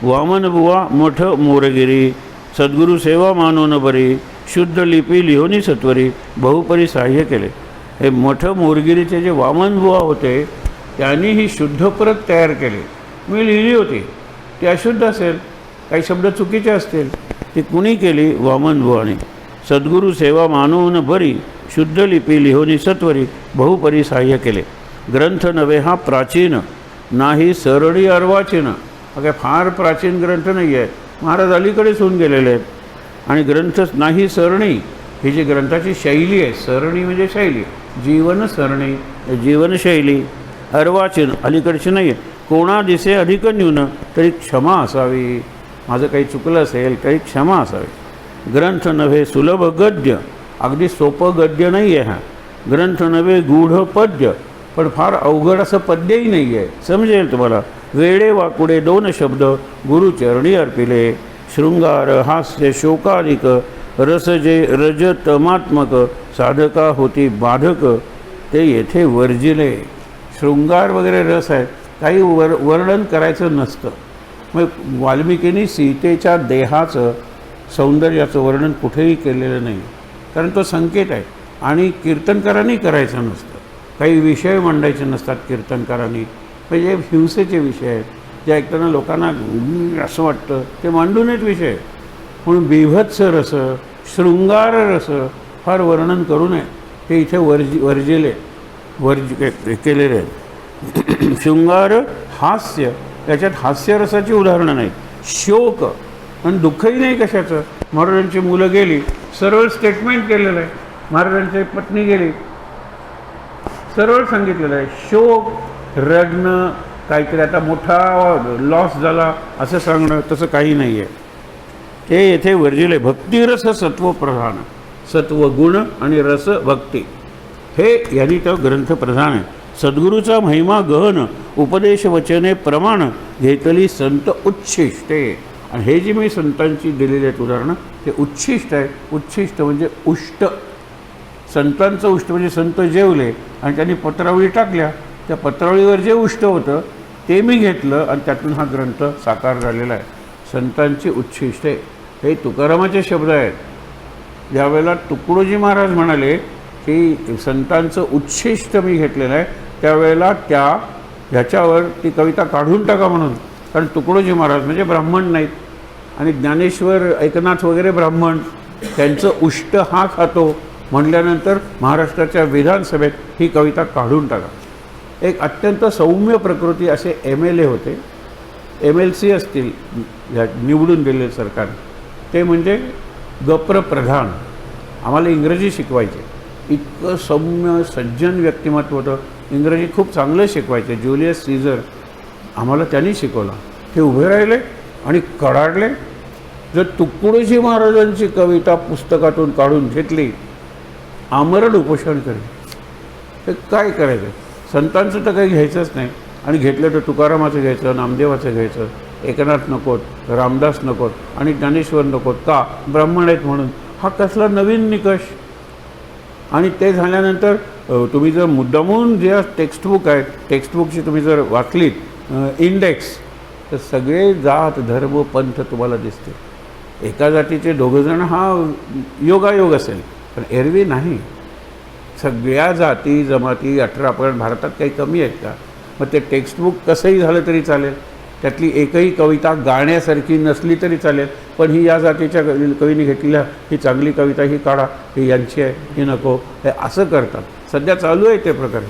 वामन बुवा मठ मोरगिरी, सद्गुरु सेवा मानोन बरी, शुद्ध लिपी लिहोनी सत्वरी, बहुपरी सहाय्य केले. हे मठ मोरगिरीचे जे वामन बुवा होते, त्यांनी ही शुद्ध प्रत तयार केली. मी लिहिली होती, ती अशुद्ध असेल, काही शब्द चुकीचे असतील, ती कुणी केली? वामन बुवाने. सद्गुरु सेवा मानवून बरी, शुद्ध लिपी लिहोनी सत्वरी, बहुपरी सहाय्य केले. ग्रंथ नव्हे हा प्राचीन, नाही सरळी अर्वाचीन. काय फार प्राचीन ग्रंथ नाही आहे, महाराज अलीकडेच होऊन गेलेले आहेत. आणि ग्रंथ नाही सरणी, ही जी ग्रंथाची शैली आहे, सरणी म्हणजे शैली, जीवन सरणी, जीवनशैली अर्वाचीन अलीकडची नाही आहे. कोणा दिसे अधिक न्यून तरी क्षमा असावी. माझं काही चुकलं असेल काही क्षमा असावी. ग्रंथ नव्हे सुलभ गद्य, अगदी सोपं गद्य नाही आहे हा. ग्रंथ नव्हे गूढ पद्य, पण फार अवघड असं पद्यही नाही आहे, समजेल तुम्हाला. वेडे वाकुडे दोन शब्द गुरुचरणी अर्पिले, शृंगार हास्य शोकाधिक रस जे रजतमात्मक साधका होती बाधक ते येथे वर्जिले. शृंगार वगैरे रस आहे, काही वर्णन करायचं नसतं. मग वाल्मिकींनी सीतेच्या देहाचं सौंदर्याचं वर्णन कुठेही केलेलं नाही, कारण तो संकेत आहे. आणि कीर्तनकारांनी करायचं नसतं, काही विषय मांडायचे नसतात कीर्तनकारांनी. म्हणजे हिंसेचे विषय आहेत जे ऐकताना लोकांना असं वाटतं, ते मांडू नयेत विषय. म्हणून बिभत्स रस शृंगार रस फार वर्णन करू नये, ते इथे वर्जिले केलेले आहेत. शृंगार हास्य, याच्यात हास्यरसाची उदाहरणं नाहीत. शोक आणि दुःखही नाही कशाचं. महाराजांची मुलं गेली, सरळ स्टेटमेंट केलेलं आहे. महाराजांची पत्नी गेली, सरळ सांगितलेलं आहे. शोक रडणं, काहीतरी आता मोठा लॉस झाला असं सांगणं, तसं काही नाही आहे. ते येथे वर्जिले. भक्तिरस सत्व प्रधान, सत्व गुण आणि रस भक्ती, हे यांनी तो ग्रंथ प्रधान आहे. सद्गुरूचा महिमा गहन, उपदेश वचने प्रमाण, घेतली संत उच्छिष्टे. आणि हे जी मी संतांची दिलेली आहेत उदाहरणं, ते उच्छिष्ट आहे. उच्छिष्ट म्हणजे उष्ट. संतांचं उष्ट म्हणजे संत जेवले आणि त्यांनी पत्रावळी टाकल्या, त्या पत्रावळीवर जे उष्ट होतं ते मी घेतलं आणि त्यातून हा ग्रंथ साकार झालेला आहे. संतांची उच्छिष्टे हे तुकारामाचे शब्द आहेत. ज्यावेळेला तुकडोजी महाराज म्हणाले की संतांचं उच्छिष्ट मी घेतलेलं आहे, त्यावेळेला ह्याच्यावर ती कविता काढून टाका म्हणून. कारण तुकडोजी महाराज म्हणजे ब्राह्मण नाहीत आणि ज्ञानेश्वर एकनाथ वगैरे ब्राह्मण, त्यांचं उष्ट हा खातो म्हटल्यानंतर महाराष्ट्राच्या विधानसभेत ही कविता काढून टाका. एक अत्यंत सौम्य प्रकृती असे MLA होते, MLC असतील निवडून दिलेले सरकार, ते म्हणजे गप्र प्रधान. आम्हाला इंग्रजी शिकवायचे, इतकं सौम्य सज्जन व्यक्तिमत्व होतं. इंग्रजी खूप चांगलं शिकवायचे. ज्युलियस सीझर आम्हाला त्यांनी शिकवलं. ते उभे राहिले आणि कडाडले. जर तुकडोजी महाराजांची कविता पुस्तकातून काढून घेतली, आमरण उपोषण करेल. ते काय करायचं? संतांचं तर काही घ्यायचंच नाही, आणि घेतलं तर तुकारामाचं घ्यायचं, नामदेवाचं घ्यायचं, एकनाथ नकोत, रामदास नकोत आणि ज्ञानेश्वर नकोत. का? ब्राह्मण आहेत म्हणून. हा कसला नवीन निकष? आणि ते झाल्यानंतर तुम्ही जर मुद्दामून जे टेक्स्टबुक आहे, टेक्स्टबुकची तुम्ही जर वाचलीत इंडेक्स, तर सगळे जात धर्म पंथ तुम्हाला दिसते. एका जातीचे दोघंजण हा योगायोग असेल, पण एरवी नाही. सगळ्या जाती जमाती 18 आपण भारतात काही कमी आहेत का? मग ते टेक्स्टबुक कसंही झालं तरी चालेल, त्यातली एकही कविता गाण्यासारखी नसली तरी चालेल, पण ही या जातीच्या कवीने घेतलेल्या ही चांगली कविता ही काढा, ही यांची आहे, ही नको, हे असं करतात. सध्या चालू आहे ते प्रकार.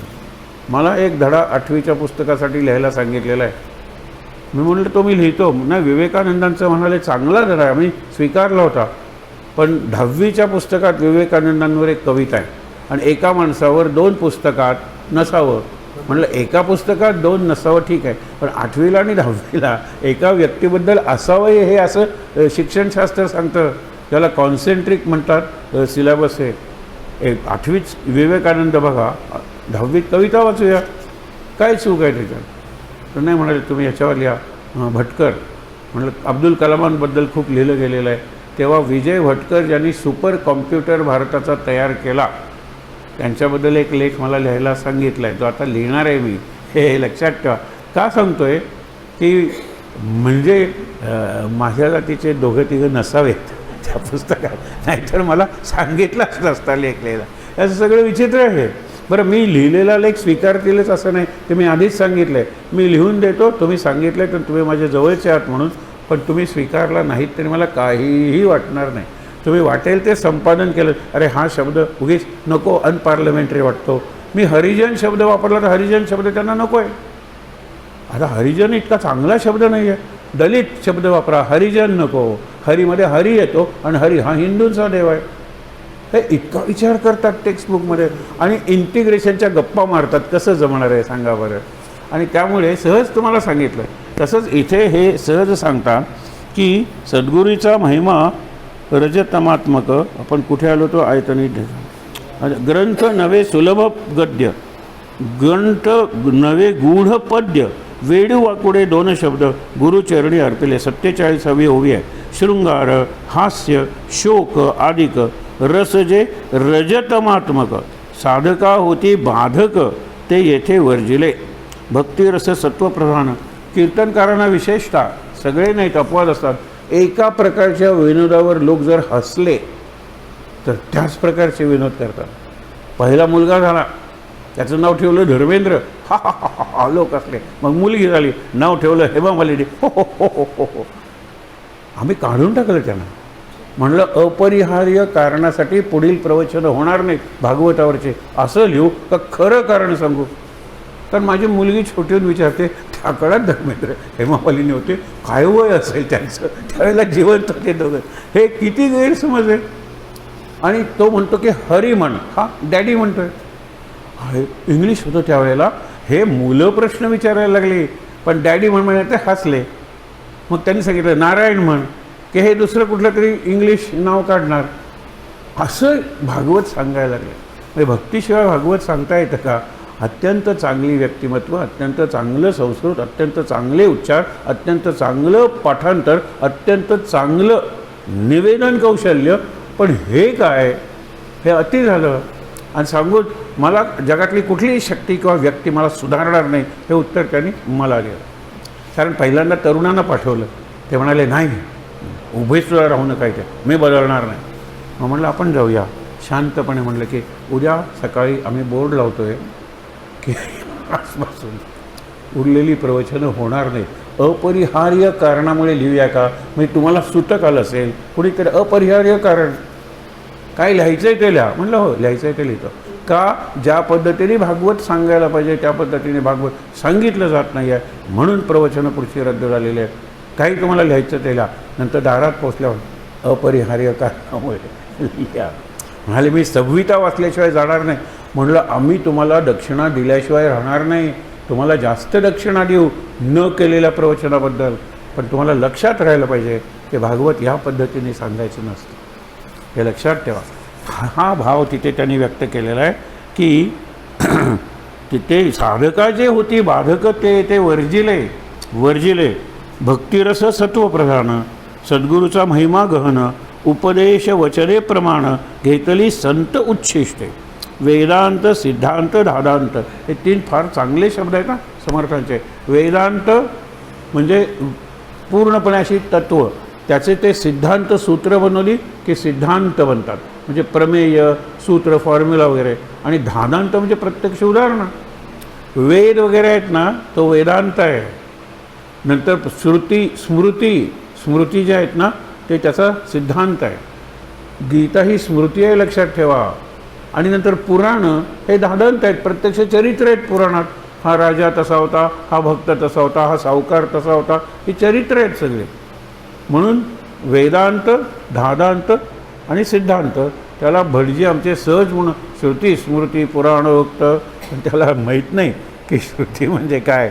मला एक धडा 8वीच्या पुस्तकासाठी लिहायला सांगितलेला आहे. मी म्हणलं तो मी लिहितो ना. विवेकानंदांचं म्हणाले चांगला धडा आहे, मी स्वीकारला होता, पण 10वीच्या पुस्तकात विवेकानंदांवर एक कविता आहे आणि एका माणसावर 2 पुस्तकात नसावं. म्हणलं एका पुस्तकात 2 नसावं ठीक आहे, पण 8वीला आणि 10वीला एका व्यक्तीबद्दल असावं हे असं शिक्षणशास्त्र सांगतं. त्याला कॉन्सेंट्रिक म्हणतात सिलेबस आहे. 8वीच विवेकानंद बघा, 10वीत कविता वाचूया, काय चूक आहे त्याच्यात? तर नाही म्हणाले तुम्ही ह्याच्यावर लिहा. भटकर म्हणलं अब्दुल कलामांबद्दल खूप लिहिलं गेलेलं आहे. तेव्हा विजय भटकर ज्यांनी सुपर कॉम्प्युटर भारताचा तयार केला, त्यांच्याबद्दल एक लेख मला लिहायला सांगितला आहे, तो आता लिहिणार आहे मी. हे लक्षात ठेवा. का सांगतो आहे की म्हणजे माझ्या जातीचे 2-3 नसावेत त्या पुस्तकात, नाहीतर मला सांगितलंच नसता लेख लिहायला. असं सगळं विचित्र आहे. बरं, मी लिहिलेला लेख स्वीकारतीलच असं नाही, ते मी आधीच सांगितलं आहे. मी लिहून देतो, तुम्ही सांगितलं तर तुम्ही माझ्या जवळचे आहात म्हणून, पण तुम्ही स्वीकारला नाहीत तरी मला काहीही वाटणार नाही. तुम्ही वाटेल ते संपादन केलं, अरे हा शब्द उगीच नको, अनपार्लमेंटरी वाटतो, मी हरिजन शब्द वापरला तर हरिजन शब्द त्यांना नको आहे. आता हरिजन इतका चांगला शब्द नाही आहे, दलित शब्द वापरा, हरिजन नको. हरीमध्ये हरी येतो आणि हरी हा हिंदूंचा देव आहे. हे इतका विचार करतात टेक्स्टबुकमध्ये आणि इंटिग्रेशनच्या गप्पा मारतात. कसं जमणार आहे सांगा बरं. आणि त्यामुळे सहज तुम्हाला सांगितलं. तसंच इथे हे सहज सांगता की सद्गुरूचा महिमा रजतमात्मक. आपण कुठे आलो तो आयतनी ग्रंथ नवे सुलभ गद्य, ग्रंथ नवे गूढ पद्य, वेडू वाकुडे दोन शब्द गुरुचरणी अर्पिले. 47वी ओवी आहे. शृंगार, हास्य, शोक आदिक रस जे रजतमात्मक, साधका होती बाधक ते येथे वर्जिले. भक्तिरस सत्वप्रधान. कीर्तनकारांना विशेषतः, सगळे नाहीत, अपवाद असतात, एका प्रकारच्या विनोदावर लोक जर हसले तर त्याच प्रकारचे विनोद करतात. पहिला मुलगा झाला, त्याचं नाव ठेवलं धर्मेंद्र, हा हा हा हा लोक असले. मग मुलगी झाली, नाव ठेवलं हेमा मालिनी, हो हो हो हो हो हो. आम्ही काढून टाकलं त्यांना. म्हणलं अपरिहार्य कारणासाठी पुढील प्रवचन होणार नाहीत भागवतावरचे. असं लिहू का खरं कारण सांगू? कारण माझी मुलगी छोटी होऊन विचारते, त्या काळात धर्मेंद्र हेमा मालिनी होते, काय वय असेल त्यांचं, त्यावेळेला जिवंत होते दोघं. हे किती गैरसमज आहे. आणि तो म्हणतो की हरी म्हण, हा डॅडी म्हणतोय. हे इंग्लिश होतं त्यावेळेला. हे मुलं प्रश्न विचारायला लागले, पण डॅडी म्हण ते हसले. मग त्यांनी सांगितलं नारायण म्हण, की हे दुसरं कुठलं तरी इंग्लिश नाव काढणार. असं भागवत सांगायला लागले. म्हणजे भक्तीशिवाय भागवत सांगता येतं का? अत्यंत चांगली व्यक्तिमत्व, अत्यंत चांगलं संस्कृत, अत्यंत चांगले उच्चार, अत्यंत चांगलं पाठांतर, अत्यंत चांगलं निवेदन कौशल्य. पण हे काय, हे अति झालं. आणि सांगून मला जगातली कुठलीही शक्ती किंवा व्यक्ती मला सुधारणार नाही, हे उत्तर त्यांनी मला दिलं. कारण पहिल्यांदा तरुणांना पाठवलं. ते म्हणाले नाही, उभेसुद्धा राहू नका इथे, मी बदलणार नाही. मग म्हणलं आपण जाऊया शांतपणे. म्हणलं की उद्या सकाळी आम्ही बोर्ड लावतो आहे की आजपासून उरलेली प्रवचनं होणार नाही. अपरिहार्य कारणामुळे लिहूया का? म्हणजे तुम्हाला सुतक आलं असेल कुणीतरी अपरिहार्य कारण काय लिहायचं आहे ते लिहा. म्हणलं हो लिहायचं आहे ते लिहितो. का? ज्या पद्धतीने भागवत सांगायला पाहिजे त्या पद्धतीने भागवत सांगितलं जात नाही आहे, म्हणून प्रवचनं पुढची रद्द झालेली आहेत. काही तुम्हाला लिहायचं ते लिहा. नंतर दारात पोचल्यावर अपरिहार्य कारणामुळे लिहा. म्हणाले मी संहिता वाचल्याशिवाय जाणार नाही. म्हणलं आम्ही तुम्हाला दक्षिणा दिल्याशिवाय राहणार नाही. तुम्हाला जास्त दक्षिणा देऊ न केलेल्या प्रवचनाबद्दल. पण तुम्हाला लक्षात राहायला पाहिजे की भागवत ह्या पद्धतीने सांगायचं नसतं. हे लक्षात ठेवा. हा भाव तिथे त्यांनी व्यक्त केलेला आहे की तिथे साधका जे होती बाधक ते वर्जिले. भक्तिरस सत्वप्रधान, सद्गुरूचा महिमा गहन, उपदेश वचने प्रमाण, घेतली संत उच्छिष्टे. वेदांत, सिद्धांत, धादांत हे तीन फार चांगले शब्द आहेत ना समर्थांचे. वेदांत म्हणजे पूर्णपणे अशी तत्व, त्याचे ते सिद्धांत सूत्र बनवली की सिद्धांत बनतात. म्हणजे प्रमेय, सूत्र, फॉर्म्युला वगैरे. आणि धादांत म्हणजे प्रत्यक्ष उदाहरणं. वेद वगैरे आहेत ना, तो वेदांत आहे. नंतर श्रुती, स्मृती ज्या आहेत ना ते त्याचा सिद्धांत आहे. गीता ही स्मृती आहे, लक्षात ठेवा. आणि नंतर पुराणं हे धादांत आहेत, प्रत्यक्ष चरित्र आहेत पुराणात. हा राजा तसा होता, हा भक्त तसा होता, हा सावकार तसा होता, ही चरित्र आहेत सगळे. म्हणून वेदांत, धादांत आणि सिद्धांत. त्याला भटजी आमचे सहज म्हणून श्रुती, स्मृती, पुराणोक्त. पण त्याला माहीत नाही की श्रुती म्हणजे काय,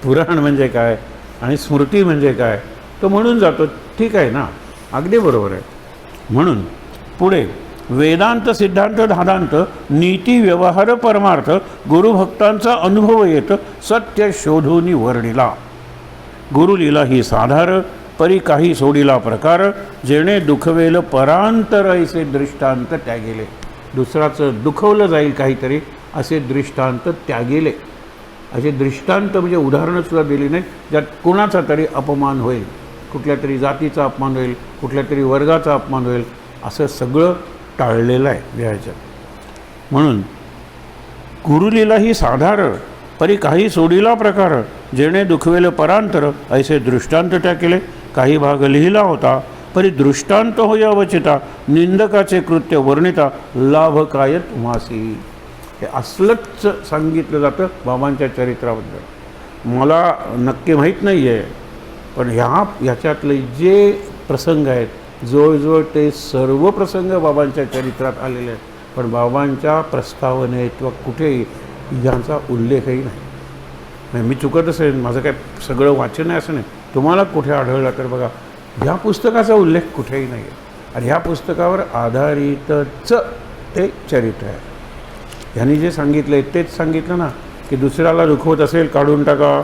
पुराण म्हणजे काय आणि स्मृती म्हणजे काय. तो म्हणून जातो. ठीक आहे ना, अगदी बरोबर आहे. म्हणून पुढे वेदांत, सिद्धांत, धादांत, नीती, व्यवहार, परमार्थ, गुरुभक्तांचा अनुभव येत सत्य शोधूनी वर्णिला. गुरुलीला ही साधार, परी काही सोडिला प्रकार, जेणे दुखवेल परांतर ऐसे दृष्टांत त्यागेले. दुसराचं दुखवलं जाईल काहीतरी असे दृष्टांत त्यागेले. असे दृष्टांत म्हणजे उदाहरणंसुद्धा दिली नाही ज्यात कोणाचा तरी अपमान होईल, कुठल्या तरी जातीचा अपमान होईल, कुठल्या तरी वर्गाचा अपमान होईल, असं सगळं टाळलेलं आहे लिहायचं. म्हणून गुरुलीला ही साधार, परी काही सोडिला प्रकार, जेणे दुखवेल परांतर ऐसे दृष्टांत त्या केले. काही भाग लिहिला होता, परी दृष्टांत होय अवचिता, निंदकाचे कृत्य वर्णिता, लाभ काय तुम्हासी. हे असलंच सांगितलं जातं बाबांच्या चरित्राबद्दल. मला नक्की माहीत नाही आहे, पण ह्याच्यातले जे प्रसंग आहेत जवळजवळ ते सर्व प्रसंग बाबांच्या चरित्रात आलेले आहेत, पण बाबांच्या प्रस्तावनेत किंवा कुठेही यांचा उल्लेखही नाही. म्हणजे मी चुकत असेल, माझं काय सगळं वाचन आहे असं नाही, तुम्हाला कुठे आढळलं तर बघा, ह्या पुस्तकाचा उल्लेख कुठेही नाही आहे. आणि ह्या पुस्तकावर आधारितच ते चरित्र आहे. ह्यांनी जे सांगितलं आहे तेच सांगितलं ना, की दुसऱ्याला दुखवत असेल काढून टाका,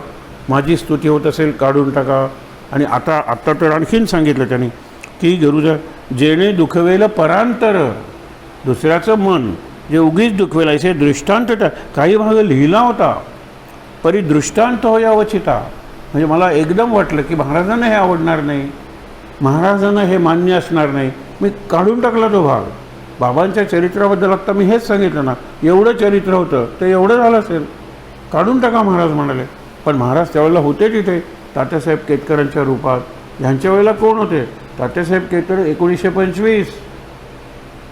माझी स्तुती होत असेल काढून टाका. आणि आता तर आणखीन सांगितलं त्यांनी की गरुजा जेणे दुखवेल परांतर, दुसऱ्याचं मन जे उगीच दुखवेल असे दृष्टांत काही भाग लिहिला होता, परी दृष्टांत हो यावचिता. म्हणजे मला एकदम वाटलं की महाराजांना हे आवडणार नाही, महाराजांना हे मान्य असणार नाही, मी काढून टाकला तो भाग. बाबांच्या चरित्राबद्दल आत्ता मी हेच सांगितलं ना, एवढं चरित्र होतं ते एवढं झालं असेल, काढून टाका महाराज म्हणाले. पण महाराज त्यावेळेला होते तिथे तात्यासाहेब केतकरांच्या रूपात. ह्यांच्या वेळेला कोण होते? तात्यासाहेब केतकर 1925,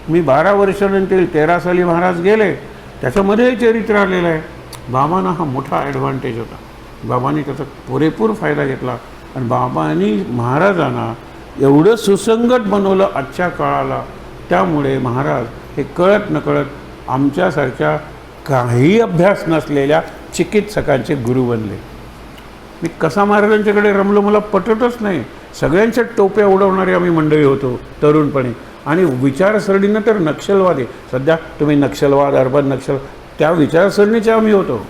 मी 12 वर्षानंतर 13 साली महाराज गेले, त्याच्यामध्ये चरित्र आलेलं आहे. बाबांना हा मोठा ॲडव्हान्टेज होता, बाबांनी त्याचा पुरेपूर फायदा घेतला आणि बाबांनी महाराजांना एवढं सुसंगत बनवलं आजच्या काळाला. त्यामुळे महाराज हे कळत नकळत आमच्यासारख्या काही अभ्यास नसलेल्या चिकित्सकांचे गुरु बनले. मी कसा महाराजांच्याकडे रमलो मला पटतच नाही. सगळ्यांच्या टोप्या उडवणारे आम्ही मंडळी होतो तरुणपणी, आणि विचारसरणीनं तर नक्षलवादी. सध्या तुम्ही नक्षलवाद, अर्बन नक्षल, त्या विचारसरणीचे आम्ही होतो.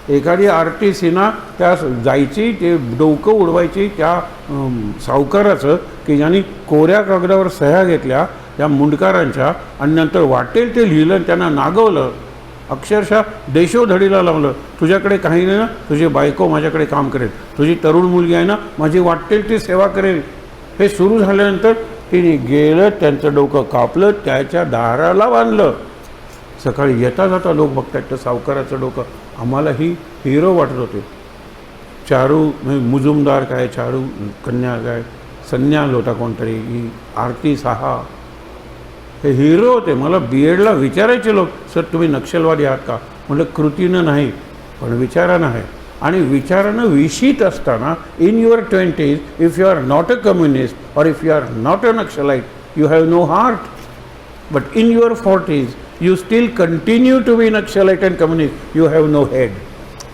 एखादी आरती सिन्हा त्या जायची, ते डोकं उडवायची त्या सावकाराचं की ज्यांनी कोऱ्या कागदावर सह्या घेतल्या त्या मुंडकारांच्या, आणि नंतर वाटेल ते लिहिलं, त्यांना नागवलं, अक्षरशः देशोधडीला लावलं. तुझ्याकडे काही नाही ना, तुझी बायको माझ्याकडे काम करेल, तुझी तरुण मुलगी आहे ना, माझी वाटेल ती सेवा करेल. हे सुरू झाल्यानंतर तिने गेलं, त्यांचं डोकं कापलं, त्याच्या दाराला बांधलं. सकाळी येता जाता लोक बघतात तर सावकाराचं डोकं. आम्हाला ही हिरो वाटत होते. चारू मुजुमदार काय, चारू कन्या काय, संन्याल होता कोणतरी, ही आरती साहा, हे हिरो होते. मला BEdला विचारायचे लोक, सर तुम्ही नक्षलवादी आहात का? म्हटलं कृतीनं नाही पण विचारानं आहे. आणि विचारानं विशीत असताना in your 20s if you are not a communist और if you are not a Naxalite you have no heart, but in your 40s you still continue to be Naxalite and communist, you have no head.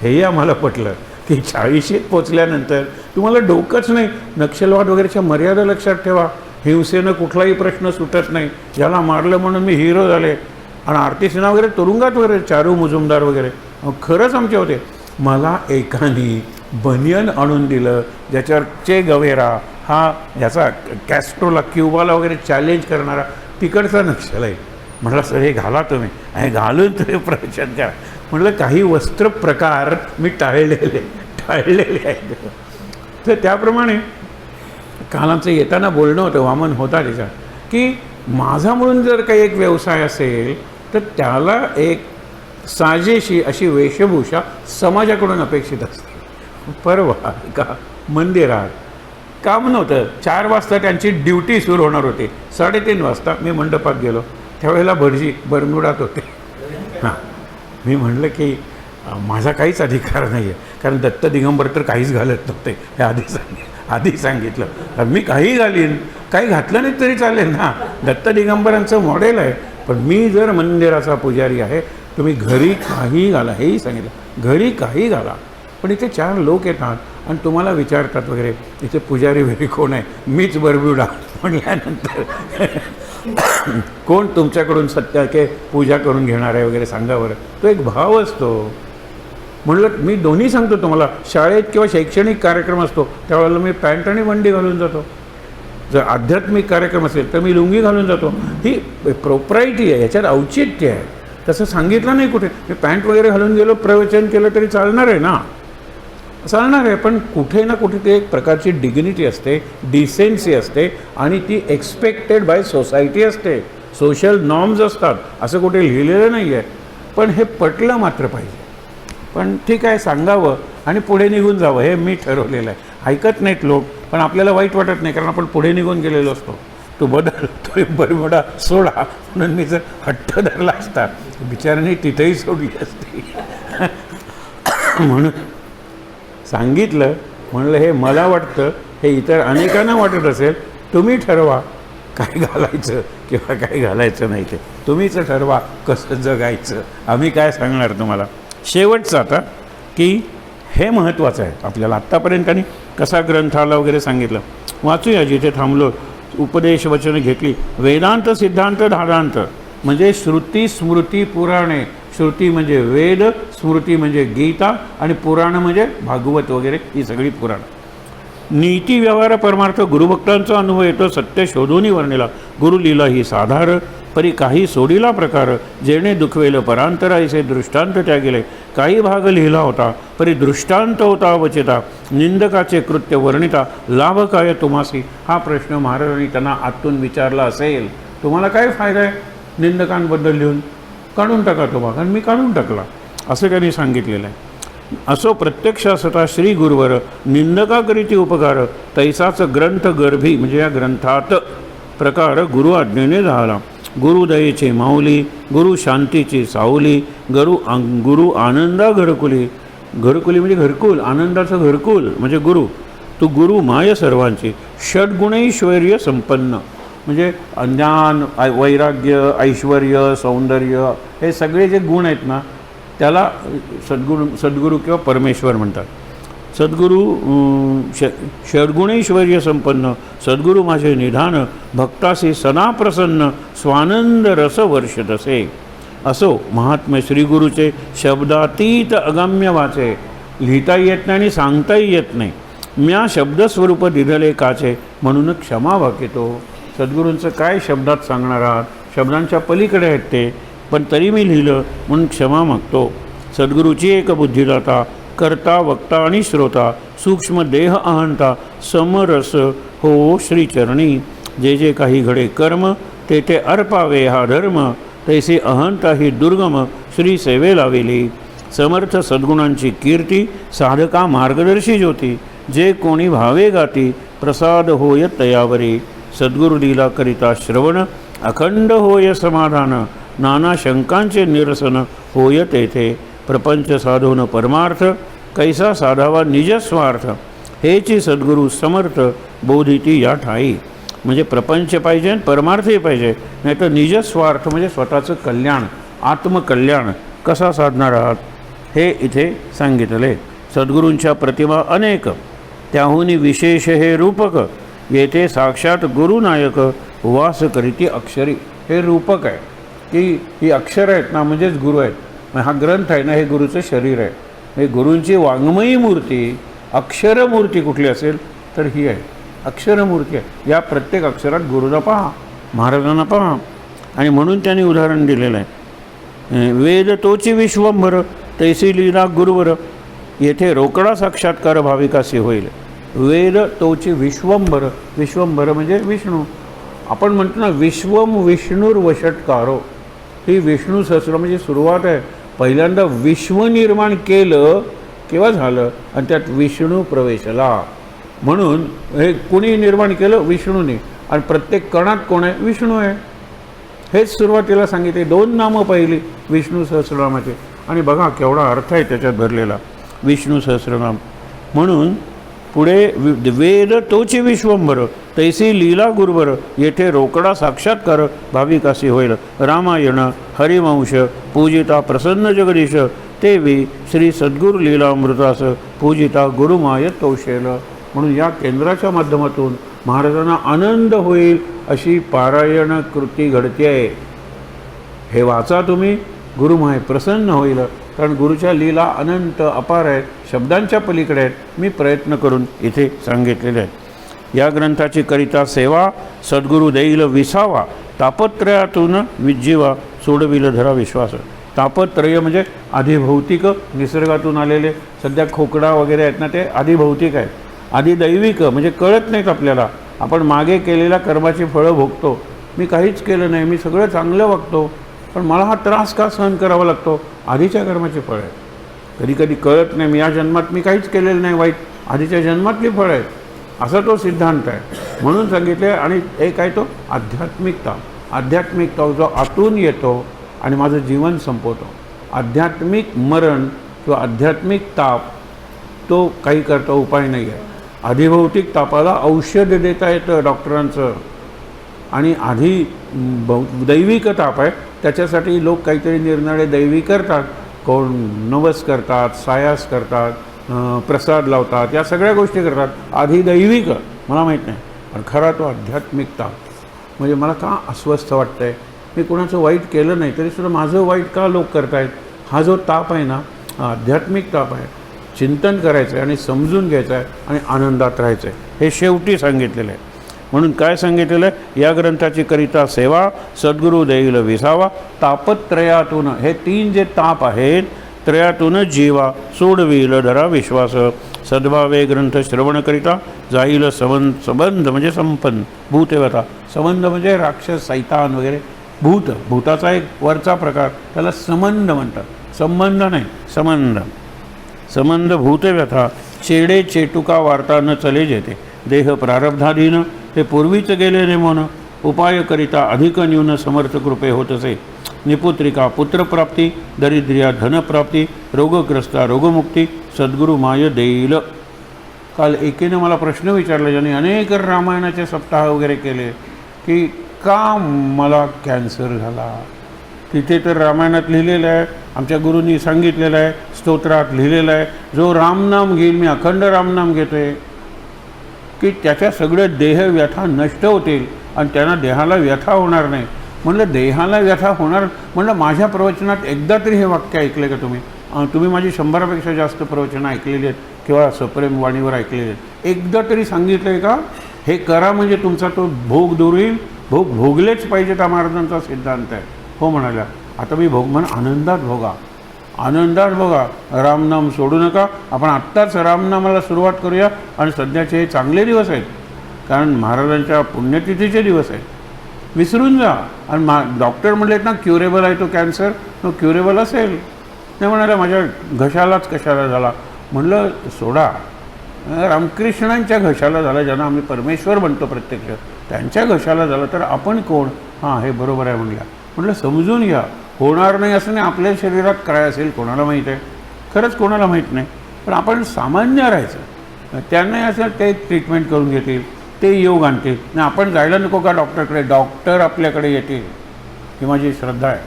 हेही आम्हाला पटलं की 40शीत पोचल्यानंतर तुम्हाला डोकंच नाही. नक्षलवाद वगैरेच्या मर्यादा लक्षात ठेवा. हिंसेनं कुठलाही प्रश्न सुटत नाही. ज्याला मारलं म्हणून मी हिरो झाले. आणि आरती सिन्हा वगैरे तुरुंगात वगैरे, चारू मुजुमदार वगैरे खरंच आमचे होते. मला एकाने बनियन आणून दिलं ज्याच्यावर चे गवेरा हा ह्याचा कॅस्ट्रोला क्युबाला वगैरे चॅलेंज करणारा तिकडचा नक्षल आहे. म्हटलं सर हे घाला तुम्ही, हे घालून तुम्ही प्रवचन करा. म्हटलं काही वस्त्र प्रकार मी टाळलेले आहेत. तर त्याप्रमाणे काल आमचं येताना बोलणं होतं, वामन होता त्याच्यात, की माझा म्हणून जर काही एक व्यवसाय असेल तर त्याला एक साजेशी अशी वेशभूषा समाजाकडून अपेक्षित असते. परवा का मंदिरात काम नव्हतं, 4 वाजता त्यांची ड्युटी सुरू होणार होती. 3:30 वाजता मी मंडपात गेलो. त्यावेळेला भटजी बरमुडात होते. हां, मी म्हणलं की माझा काहीच अधिकार नाही आहे, कारण दत्त दिगंबर तर काहीच घालत नव्हते, हे आधी सांगितलं. मी काही घालीन, काही घातलं नाही तरी चालेल ना, दत्त दिगंबरांचं मॉडेल आहे. पण मी जर मंदिराचा पुजारी आहे, तुम्ही घरी काही घाला, हेही सांगितलं, घरी काही घाला. पण इथे 4 लोक येतात आणि तुम्हाला विचारतात वगैरे इथे पुजारी वगैरे कोण आहे, मीच बरब्युडा म्हटल्यानंतर कोण तुमच्याकडून सत्याके पूजा करून घेणार आहे वगैरे सांगा बरं. तो एक भाव असतो. म्हणलं मी दोन्ही सांगतो तुम्हाला, शाळेत किंवा शैक्षणिक कार्यक्रम असतो त्यावेळेला मी पॅन्ट आणि बंडी घालून जातो. जर आध्यात्मिक कार्यक्रम असेल तर मी लुंगी घालून जातो. ही प्रोप्रायटी आहे, याच्यात औचित्य आहे. तसं सांगितलं नाही कुठे. मी पॅन्ट वगैरे घालून गेलो, प्रवचन केलं तरी चालणार आहे ना, चालणार आहे. पण कुठे ना कुठे ते एक प्रकारची डिग्निटी असते, डिसेन्सी असते, आणि ती एक्सपेक्टेड बाय सोसायटी असते, सोशल नॉर्म्स असतात. असं कुठे लिहिलेलं नाही आहे. पण हे पटलं मात्र पाहिजे. पण ठीक आहे, सांगावं आणि पुढे निघून जावं, हे मी ठरवलेलं आहे. ऐकत नाहीत लोक, पण आपल्याला वाईट वाटत नाही, कारण आपण पुढे निघून गेलेलो असतो. तू बदल, तो बरमुडा सोडा म्हणून मी जर हट्ट धरला असता बिचारांनी तिथेही सोडली असती. म्हणून सांगितलं. म्हणलं हे मला वाटतं, हे इतर अनेकांना वाटत असेल, तुम्ही ठरवा. काय घालायचं किंवा काय घालायचं नाही ते तुम्हीच ठरवा कसं जगायचं, आम्ही काय सांगणार तुम्हाला. शेवटचं आता की हे महत्त्वाचं आहे आपल्याला. आत्तापर्यंत आणि कसा ग्रंथाला वगैरे सांगितलं, वाचूया जिथे थांबलो. उपदेश वचनं घेतली. वेदांत सिद्धांत धाडांत म्हणजे श्रुती स्मृती पुराणे. श्रुती म्हणजे वेद, स्मृती म्हणजे गीता आणि पुराण म्हणजे भागवत वगैरे ही सगळी पुराण. नीती व्यवहार परमार्थ गुरुभक्तांचा अनुभव येतो. सत्य शोधूनी वर्णिला गुरु लीला ही साधार. परी काही सोडिला प्रकार जेणे दुखवेल परांतरा ऐसे दृष्टांत त्या गेले. काही भाग लिहिला होता परी दृष्टांत होता वचिता. निंदकाचे कृत्य वर्णिता लाभ काय तुम्हासी. हा प्रश्न महाराजांनी त्यांना आतून विचारला असेल. तुम्हाला काय फायदा आहे निंदकांबद्दल लिहून? काढून टाका तो भाग. आणि मी काढून टाकला असं त्यांनी सांगितलेलं आहे. असो प्रत्यक्ष असता श्री गुरुवर निंदकाकरिती उपकार. तैसाच ग्रंथ गर्भी म्हणजे या ग्रंथात प्रकार गुरु आज्ञेने झाला. गुरुदयेचे माऊली, गुरु शांतीची सावली, गुरु आनंदा घरकुली. घरकुली म्हणजे घरकुल, आनंदाचं घरकुल म्हणजे गुरु. तू गुरु माय सर्वांची. षड्गुणैश्वर्य संपन्न म्हणजे ज्ञान, वैराग्य, ऐश्वर्य, सौंदर्य हे सगळे जे गुण आहेत ना त्याला सद्गुरू किंवा परमेश्वर म्हणतात. सद्गुरू षड्गुणैश्वर्य संपन्न. सद्गुरू माझे निधान. भक्तासी सना प्रसन्न. स्वानंद रस वर्षतसे. असो महात्म्य श्रीगुरूचे शब्दातीत अगम्य वाचे. लिहिता येत नाही आणि सांगताही येत नाही. म्या शब्दस्वरूप दिधले काचे म्हणून क्षमा वाकेतो. सद्गुरूंचं काय शब्दात सांगणार आहात, शब्दांच्या पलीकडे आहेत ते, पण तरी मी लिहिलं म्हणून क्षमा मागतो. सद्गुरूची एक बुद्धिदाता. कर्ता वक्ता आणि श्रोता. सूक्ष्म देह अहंता. समरस हो श्रीचरणी. जे जे काही घडे कर्म ते ते अर्पावे हा धर्म. तैसे अहंता ही दुर्गम श्री सेवे लावेली. समर्थ सद्गुणांची कीर्ती. साधका मार्गदर्शी ज्योती. जे कोणी भावे गाती प्रसाद होय तयावरी. सद्गुरू लीला करिता श्रवण. अखंड होय समाधान. नाना शंकांचे निरसन होय तेथे. प्रपंच साधून परमार्थ. कैसा साधावा निजस्वार्थ. हेची सद्गुरू समर्थ बोधिती या ठाई. म्हणजे प्रपंच पाहिजे आणि परमार्थही पाहिजे, नाही तर निजस्वार्थ म्हणजे स्वतःचं कल्याण, आत्मकल्याण कसा साधणार आहात हे इथे सांगितले. सद्गुरूंच्या प्रतिमा अनेक. त्याहून विशेष हे रूपक. येथे साक्षात गुरुनायक वास करीती अक्षरी. हे रूपक आहे की ही अक्षर आहेत ना म्हणजेच गुरु आहेत. हा ग्रंथ आहे ना हे गुरुचं शरीर आहे. हे गुरूंची वाङ्मयी मूर्ती, अक्षरमूर्ती कुठली असेल तर ही आहे, अक्षरमूर्ती आहे. या प्रत्येक अक्षरात गुरुला पहा, महाराजांना पहा. आणि म्हणून त्यांनी उदाहरण दिलेलं आहे. वेद तोची विश्वंभर तैसी लीला गुरुवर. येथे रोकडा साक्षात्कार भाविकासी होईल. वेद तोची विश्वंभर. विश्वंभर म्हणजे विष्णू. आपण म्हणतो ना विश्वम विष्णुर वषटकारो. ही विष्णू सहस्र म्हणजे सुरुवात आहे. पहिल्यांदा विश्व निर्माण केलं केव्हा झालं आणि त्यात विष्णू प्रवेशला. म्हणून हे कुणी निर्माण केलं? विष्णूने. आणि प्रत्येक कणात कोण आहे? विष्णू आहे. हेच सुरुवातीला सांगितले. 2 नामं पहिली विष्णू सहस्रनामाचे. आणि बघा केवढा अर्थ आहे त्याच्यात भरलेला विष्णू सहस्रनाम. म्हणून पुढे वेद तोची विश्वंभर तैसी लीला गुरुवर. येथे रोकडा साक्षात्कार भाविकासी होईल. रामायण हरिवंश पूजिता प्रसन्न जगदीश. तेवी श्री सद्गुरू लीलामृतास पूजिता गुरुमाय तौशेल. म्हणून या केंद्राच्या माध्यमातून महाराजांना आनंद होईल अशी पारायण कृती घडते आहे. हे वाचा तुम्ही. गुरुमाय प्रसन्न होईल. कारण गुरुच्या लीला अनंत अपार आहेत, शब्दांच्या पलीकडे आहेत. मी प्रयत्न करून इथे सांगितलेले आहेत. या ग्रंथाची करिता सेवा सद्गुरू देईल विसावा. तापत्रयातून विज्जीवा सोडविल धरा विश्वास. तापत्रय म्हणजे आधिभौतिक निसर्गातून आलेले. सध्या खोकडा वगैरे आहेत ना ते आधिभौतिक आहेत. आधिदैविक म्हणजे कळत नाहीत आपल्याला. आपण मागे केलेल्या कर्माची फळं भोगतो. मी काहीच केलं नाही, मी सगळं चांगलं वागतो, पण मला हा त्रास का सहन करावा लागतो? आधीच्या कर्माची फळं आहे. कधी कधी कळत नाही मी या जन्मात मी काहीच केलेलं नाही वाईट, आधीच्या जन्मातली फळं आहेत. असा तो सिद्धांत आहे. म्हणून सांगितले. आणि एक आहे तो आध्यात्मिकता. आध्यात्मिकता जो आतून येतो आणि माझं जीवन संपवतो. आध्यात्मिक मरण किंवा आध्यात्मिक ताप तो काही करता उपाय नाही आहे. आधिभौतिक तापाला औषध देता येतं डॉक्टरांचं. आणि आधी दैविक ताप आहे, त्याच्यासाठी लोक काहीतरी निरनिराळे दैवी करतात. कोण नवस करतात, सायास करतात, प्रसाद लावतात, या सगळ्या गोष्टी करतात. आधी दैविक मला माहीत नाही, पण खरा तो आध्यात्मिक ताप. म्हणजे मला का अस्वस्थ वाटतं आहे, मी कोणाचं वाईट केलं नाही तरीसुद्धा माझं वाईट का लोक करतायत, हा जो ताप आहे ना, हा आध्यात्मिक ताप आहे. चिंतन करायचं आहे आणि समजून घ्यायचं आहे आणि आनंदात राहायचं आहे, हे शेवटी सांगितलेलं आहे. म्हणून काय सांगितलेलं आहे, या ग्रंथाची करिता सेवा सद्गुरू देईल विसावा, तापत्रयातून, हे 3 जे ताप आहेत त्रयातून जीवा सोडविल धरा विश्वास, सद्भावे ग्रंथ श्रवणकरिता जाईल संबंध म्हणजे संपन्न, भूतव्यथा, संबंध म्हणजे राक्षस सैतान वगैरे, भूताचा एक वरचा प्रकार, त्याला संबंध म्हणतात, संबंध नाही संबंध भूतव्यथा, चेडे चेटुका वार्ता न चले जेते, देह प्रारब्धाधीन ते पूर्वीच गेले नेमोन, उपाय करिता अधिक न्यून समर्थ कृपे होत असे, निपुत्रिका पुत्रप्राप्ती, दरिद्र्या धनप्राप्ती, रोगग्रस्ता रोगमुक्ती, सद्गुरू माय देईल. काल एकीने मला प्रश्न विचारला, ज्याने अनेक रामायणाचे सप्ताह वगैरे केले, की का मला कॅन्सर झाला. तिथे तर रामायणात लिहिलेलं आहे, आमच्या गुरूंनी सांगितलेलं आहे, स्तोत्रात लिहिलेलं आहे, जो रामनाम घेईल, मी अखंड रामनाम घेतोय, की त्याच्या सगळं देह व्यथा नष्ट होतील आणि त्यांना देहाला व्यथा होणार नाही. म्हणलं देहाला व्यथा होणार, म्हणलं माझ्या प्रवचनात एकदा तरी हे वाक्य ऐकले का तुम्ही? तुम्ही माझी 100पेक्षा जास्त प्रवचनं ऐकलेली आहेत किंवा सप्रेम वाणीवर ऐकलेली आहेत, एकदा तरी सांगितलं आहे का हे करा म्हणजे तुमचा तो भोग दूर होईल, भोग भोगलेच पाहिजेत हा महाराजांचा सिद्धांत आहे. हो म्हणाल्या, आता मी भोग म्हणून आनंदात भोगा, आनंदात बघा, रामनाम सोडू नका. आपण आत्ताच रामनामाला सुरुवात करूया. आणि सध्याचे हे चांगले दिवस आहेत, कारण महाराजांच्या पुण्यतिथीचे दिवस आहेत, विसरून जा. आणि डॉक्टर म्हणलेत ना क्युरेबल आहे तो कॅन्सर, तो क्युरेबल असेल. नाही म्हणाला माझ्या घशालाच कशाला झाला, म्हणलं सोडा, रामकृष्णांच्या घशाला झाला, ज्यांना आम्ही परमेश्वर म्हणतो प्रत्यक्ष, त्यांच्या घशाला झालं तर आपण कोण? हां, हे बरोबर आहे म्हणलं समजून घ्या. होणार नाही असं नाही, आपल्या शरीरात काय असेल कोणाला माहीत आहे, खरंच कोणाला माहीत नाही. पण आपण सामान्य राहायचं, त्यांनाही असं ते ट्रीटमेंट करून घेतील, ते योग आणतील. नाही आपण जायला नको का डॉक्टरकडे, डॉक्टर आपल्याकडे येतील, ही माझी श्रद्धा आहे.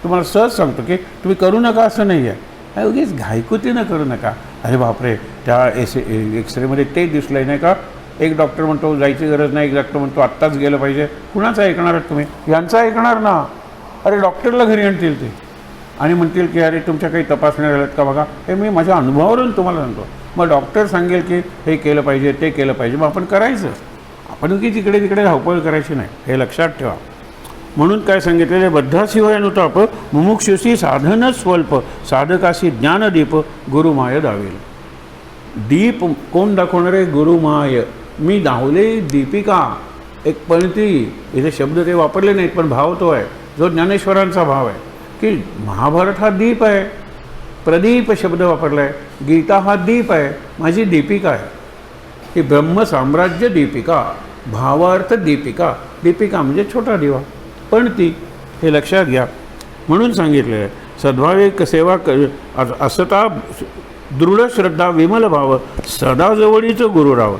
तुम्हाला सहज सांगतो की तुम्ही करू नका असं नाही आहे, उगीच घायकुतीनं करू नका. अरे बापरे, त्या एक्सरेमध्ये ते दिसलं नाही का, एक डॉक्टर म्हणतो जायची गरज नाही, एक डॉक्टर म्हणतो आत्ताच गेलं पाहिजे. कुणाचं ऐकणार आहात तुम्ही? यांचं ऐकणार ना. अरे डॉक्टरला घरी आणतील ते आणि म्हणतील की अरे तुमच्या काही तपासण्या झाल्यात का बघा. हे मी माझ्या अनुभवावरून तुम्हाला सांगतो. मग डॉक्टर सांगेल की हे केलं पाहिजे, ते केलं पाहिजे, मग आपण करायचं. आपण की तिकडे तिकडे धावपळ करायची नाही, हे लक्षात ठेवा. म्हणून काय सांगितलेले, बद्धाशिवाय अनुताप, मुमुक्षुसी साधन स्वल्प, साधकाशी ज्ञानदीप, गुरुमाय दावेल. दीप कोण दाखवणार आहे? गुरुमाय. मी दावले दीपिका, एक पंक्ती, इथे शब्द ते वापरले नाहीत पण भाव तो आहे, जो ज्ञानेश्वरांचा भाव आहे की महाभारत हा दीप आहे, प्रदीप शब्द वापरला आहे. गीता हा दीप आहे, माझी दीपिका आहे. ही ब्रह्मसाम्राज्य दीपिका, भावार्थ दीपिका. दीपिका म्हणजे छोटा दिवा, पण ती, हे लक्षात घ्या. म्हणून सांगितलं आहे, सद्भावे सेवा असता दृढ श्रद्धा विमल भाव, सदा जवळीच गुरुराव,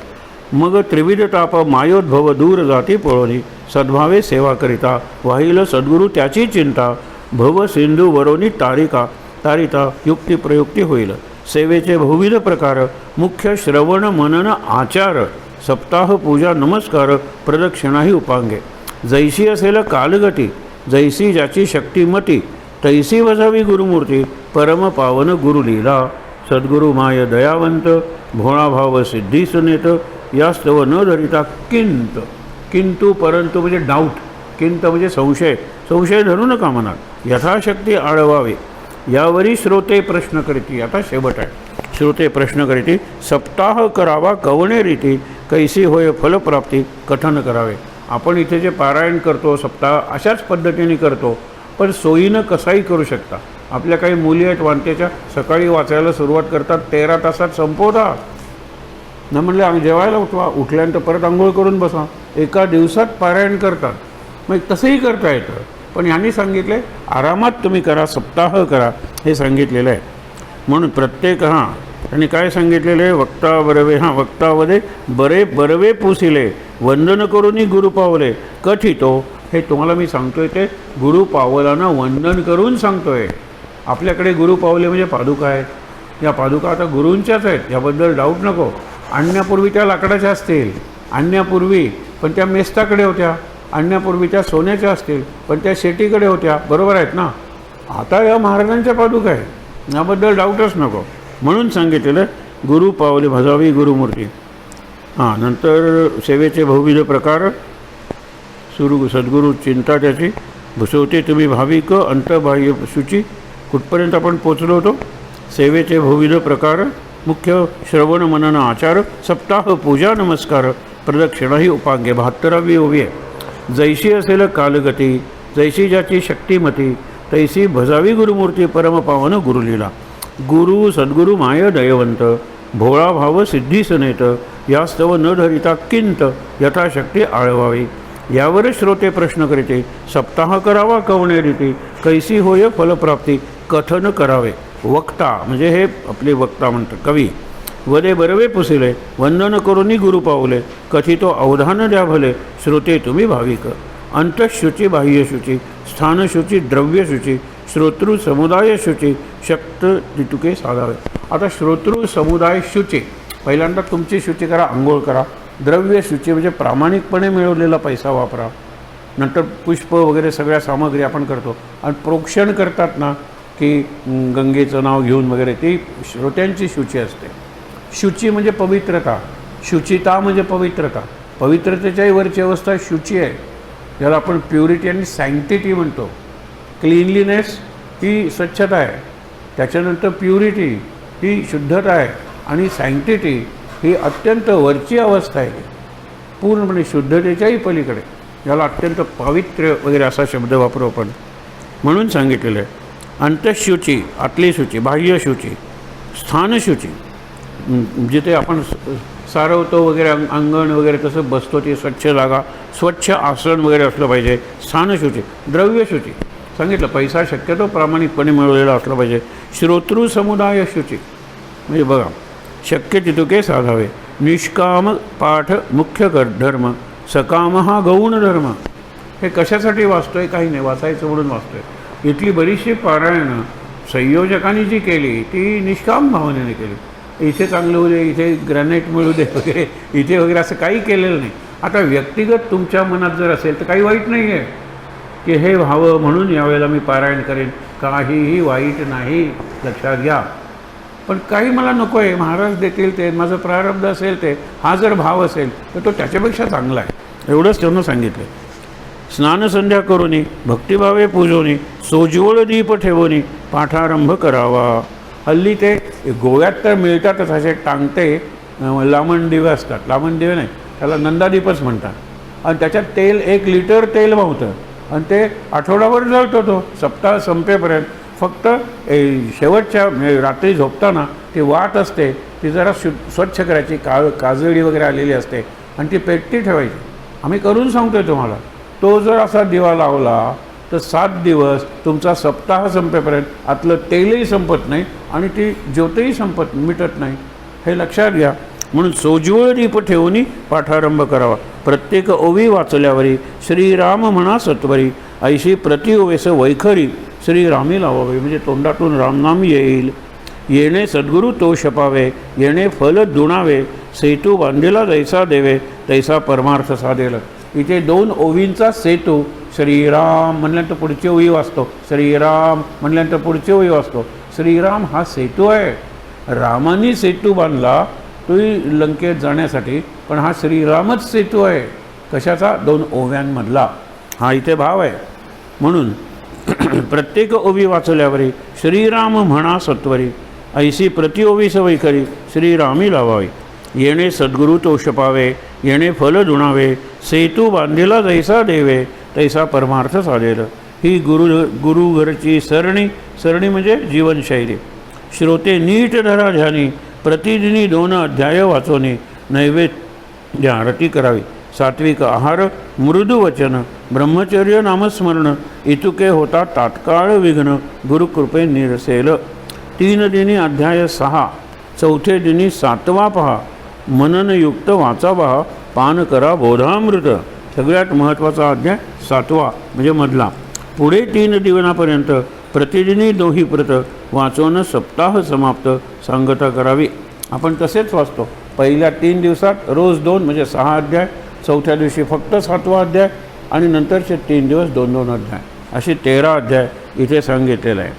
मग त्रिविध ताप मायोद्भव दूर जाती पळोनी, सद्भावे सेवा करिता वाहिल सद्गुरू त्याची चिंता, भव सिंधू वरोनी तारिता युक्ती प्रयुक्ती होईल. सेवेचे बहुविध प्रकार, मुख्य श्रवण मनन आचार, सप्ताह पूजा नमस्कार, प्रदक्षिणाही उपांगे. जैसी असेल कालगती, जैसी ज्याची शक्तिमती, तैसी वजावी गुरुमूर्ती, परम पावन गुरुलीला. सद्गुरू माय दयावंत, भोळाभाव सिद्धीस नेत, यास्तव न धरिता किंत. किंतु परंतु म्हणजे डाऊट, किंत म्हणजे संशय धरू नका मनात. यथाशक्ती आळवावे, यावरी श्रोते प्रश्न करीती. आता शेवट आहे, श्रोते प्रश्न करीती. सप्ताह करावा कवणे रीती, कैसी होय फलप्राप्ती, कथन करावे. आपण इथे जे पारायण करतो सप्ताह अशाच पद्धतीने करतो, पण सोयीनं कसाही करू शकता. आपल्या काही मुली आहेत वांत्याच्या, सकाळी वाचायला सुरुवात करतात, 13 तासात संपवतात. न म्हणले आम्ही जेवायला उठवा, उठल्यानंतर परत आंघोळ करून बसा, एका दिवसात पारायण करतात. मग तसंही करता येतं, पण यांनी सांगितले आरामात तुम्ही करा, सप्ताह करा, हे सांगितलेलं आहे. म्हणून प्रत्येक आणि काय सांगितलेलं आहे, वक्ता बरवे वक्तावदे बरे बरवे पुसिले, वंदन करूनी गुरु पावले कथितो. हे तुम्हाला मी सांगतोय ते गुरु पावलांना वंदन करून सांगतोय. आपल्याकडे गुरु पावले म्हणजे पादुका आहेत. या पादुका आता गुरूंच्याच आहेत, याबद्दल डाऊट नको. आणण्यापूर्वी त्या लाकडाच्या असतील, आणण्यापूर्वी पण त्या मेस्ताकडे होत्या. आणण्यापूर्वी त्या सोन्याच्या असतील, पण त्या शेटीकडे होत्या. बरोबर आहेत ना. आता या महाराजांच्या पादुका आहे, याबद्दल डाऊटच नको. म्हणून सांगितलेलं गुरु पावले भजावी गुरुमूर्ती. नंतर सेवेचे बहुविध प्रकार. सद्गुरू चिंता त्याची भुसवते तुम्ही भाविक अंतबाह्य शुची. कुठपर्यंत आपण पोचलो होतो? सेवेचे बहुविध प्रकार. मुख्य श्रवण मनन आचार, सप्ताह पूजा नमस्कार, प्रदक्षिणा ही उपांग्य. 72वी ओवी आहे. जैशी असेल कालगती, जैशी ज्याची शक्तिमती, तैसी भजावी गुरुमूर्ती परमपावन गुरुलीला. गुरु सद्गुरु माय दयवंत, भोळा भाव सिद्धी सनेत, यास्तव न धरिता किंत यथाशक्ती आळवावी. यावर श्रोते प्रश्न करीते, सप्ताह करावा कवणे रीती, कैसी होय फलप्राप्ती कथन करावे. वक्ता म्हणजे हे आपले वक्ता म्हणतात कवी. वदे बरवे पुसिले, वंदन करूनी गुरु पावले, कथितो अवधान द्या भले, श्रोते तुम्ही भाविक. अंतःशुची बाह्यशुची, स्थानशुची द्रव्यशुची, श्रोतृ समुदाय शुची, शक्त तितुके साधावे. आता श्रोतृ समुदाय शुची, पहिल्यांदा तुमची शुची करा, आंघोळ करा. द्रव्य शुची म्हणजे प्रामाणिकपणे मिळवलेला पैसा वापरा. नंतर पुष्प वगैरे सगळ्या सामग्री आपण करतो. आणि प्रोक्षण करतात ना की गंगेचं नाव घेऊन वगैरे, ती श्रोत्यांची शुची असते. शुची म्हणजे पवित्रता, शुचिता म्हणजे पवित्रता. पवित्रतेच्याही वरची अवस्था शुची आहे, ज्याला आपण प्युरिटी आणि सँक्टिटी म्हणतो. क्लीनलीनेस ही स्वच्छता आहे, त्याच्यानंतर प्युरिटी ही शुद्धता आहे, आणि सँक्टिटी ही अत्यंत वरची अवस्था आहे, पूर्णपणे शुद्धतेच्याही पलीकडे, ज्याला अत्यंत पावित्र्य वगैरे असा शब्द वापरू आपण. म्हणून सांगितलेलं आहे अंतःशुची आतली शुची, बाह्यशुची, स्थानशुची जिथे आपण सारवतो वगैरे, अंगण वगैरे कसं बसतो ती स्वच्छ जागा, स्वच्छ आसन वगैरे असलं पाहिजे. स्थानशुची, द्रव्यशुची सांगितलं, पैसा शक्यतो प्रामाणिकपणे मिळवलेला असला पाहिजे. श्रोतृ समुदाय शुची म्हणजे बघा, शक्य तितुके साधावे. निष्काम पाठ मुख्य धर्म, सकाम हा गौण धर्म. हे कशासाठी वाचतोय? काही नाही, वाचायचं म्हणून वाचतोय. इथली बरीचशी पारायणं संयोजकांनी जी केली ती निष्काम भावनेने केली. इथे चांगलं होऊ दे, इथे ग्रॅनाईट मिळू दे वगैरे, इथे वगैरे असं काही केलेलं नाही. आता व्यक्तिगत तुमच्या मनात जर असेल तर काही वाईट नाही आहे की हे व्हावं म्हणून यावेळेला मी पारायण करेन, काहीही वाईट नाही, लक्षात घ्या. पण काही मला नको आहे, महाराज देतील ते, माझं प्रारब्ध असेल ते, हा जर भाव असेल तर तो त्याच्यापेक्षा चांगला आहे, एवढंच त्यांना सांगितलं. स्नानसंध्या करूनी, भक्तिभावे पूजोनी, सोज्वळ दीप ठेवूनी, पाठारंभ करावा. हल्ली ते गोव्यात तर मिळतातच असे टांगते लामण दिवे असतात. लामण दिवे नाही, त्याला नंदादीपच म्हणतात. आणि त्याच्यात तेल 1 लिटर तेल वाहतं आणि ते आठवडाभर जळतो तो सप्ताह संपेपर्यंत. फक्त शेवटच्या रात्री झोपताना ती वाट असते, ती जरा स्वच्छ करायची, काजळी वगैरे आलेली असते आणि ती पेटती ठेवायची. आम्ही करून सांगतोय तुम्हाला. तो जर असा दिवा लावला तर 7 दिवस तुमचा सप्ताह संपेपर्यंत आतलं तेलही संपत नाही आणि ती ज्योतही मिटत नाही, हे लक्षात घ्या. म्हणून सोज्वळ दीप ठेवून पाठारंभ करावा. प्रत्येक ओवी वाचल्यावरी श्रीराम म्हणा सत्वरी, ऐशी प्रति ओवेस वैखरी श्रीरामी लावावे. म्हणजे तोंडातून रामनाम येईल. येणे सद्गुरू तो शपावे, येणे फल दुणावे, सेतू बांधेला जैसा देवे, तैसा परमार्थ साधेल. इथे 2 ओवींचा सेतू, श्रीराम म्हणल्यानंतर पुढची ओवी वाचतो, श्रीराम म्हणल्यानंतर पुढची ओवी वाचतो. श्रीराम हा सेतू आहे. रामाने सेतू बांधला तोही लंकेत जाण्यासाठी, पण हा श्रीरामच सेतू आहे. कशाचा? 2 ओव्यांमधला. हा इथे भाव आहे. म्हणून प्रत्येक ओवी वाचल्यावरी श्रीराम म्हणा सत्वरी, ऐसी प्रति ओवीस वैखरी श्रीरामी लावावी. येणे सद्गुरू तो शपावे, येणे फल दुणावे, सेतू बांधेला जैसा देवे, तैसा परमार्थ साधेल. ही गुरुघरची सरणी म्हणजे जीवनशैली. श्रोते नीट धरा ध्यानी, प्रतिदिनी 2 अध्याय वाचोनी, नैवेद्य आरती करावी. सात्विक आहार, मृदू वचन, ब्रह्मचर्य नामस्मरण, इतुके होता तात्काळ विघ्न, गुरुकृपे निरसेल. 3 दिनी अध्याय 6, 4 दिनी 7वा पहा, मननयुक्त वाचा पहा, पान करा बोधामृत. सगळ्यात महत्त्वाचा अध्याय 7वा म्हणजे मधला. पुढे 3 दिवसापर्यंत प्रतिदिनी 2 प्रत वाचून सप्ताह समाप्त सांगता करावी. आपण तसेच वाचतो. पहिल्या 3 दिवसात रोज 2 म्हणजे 6 अध्याय, चौथ्या दिवशी फक्त 7वा अध्याय आणि नंतरचे 3 दिवस 2-2 अध्याय, असे 13 अध्याय इथे सांगितलेलं आहे.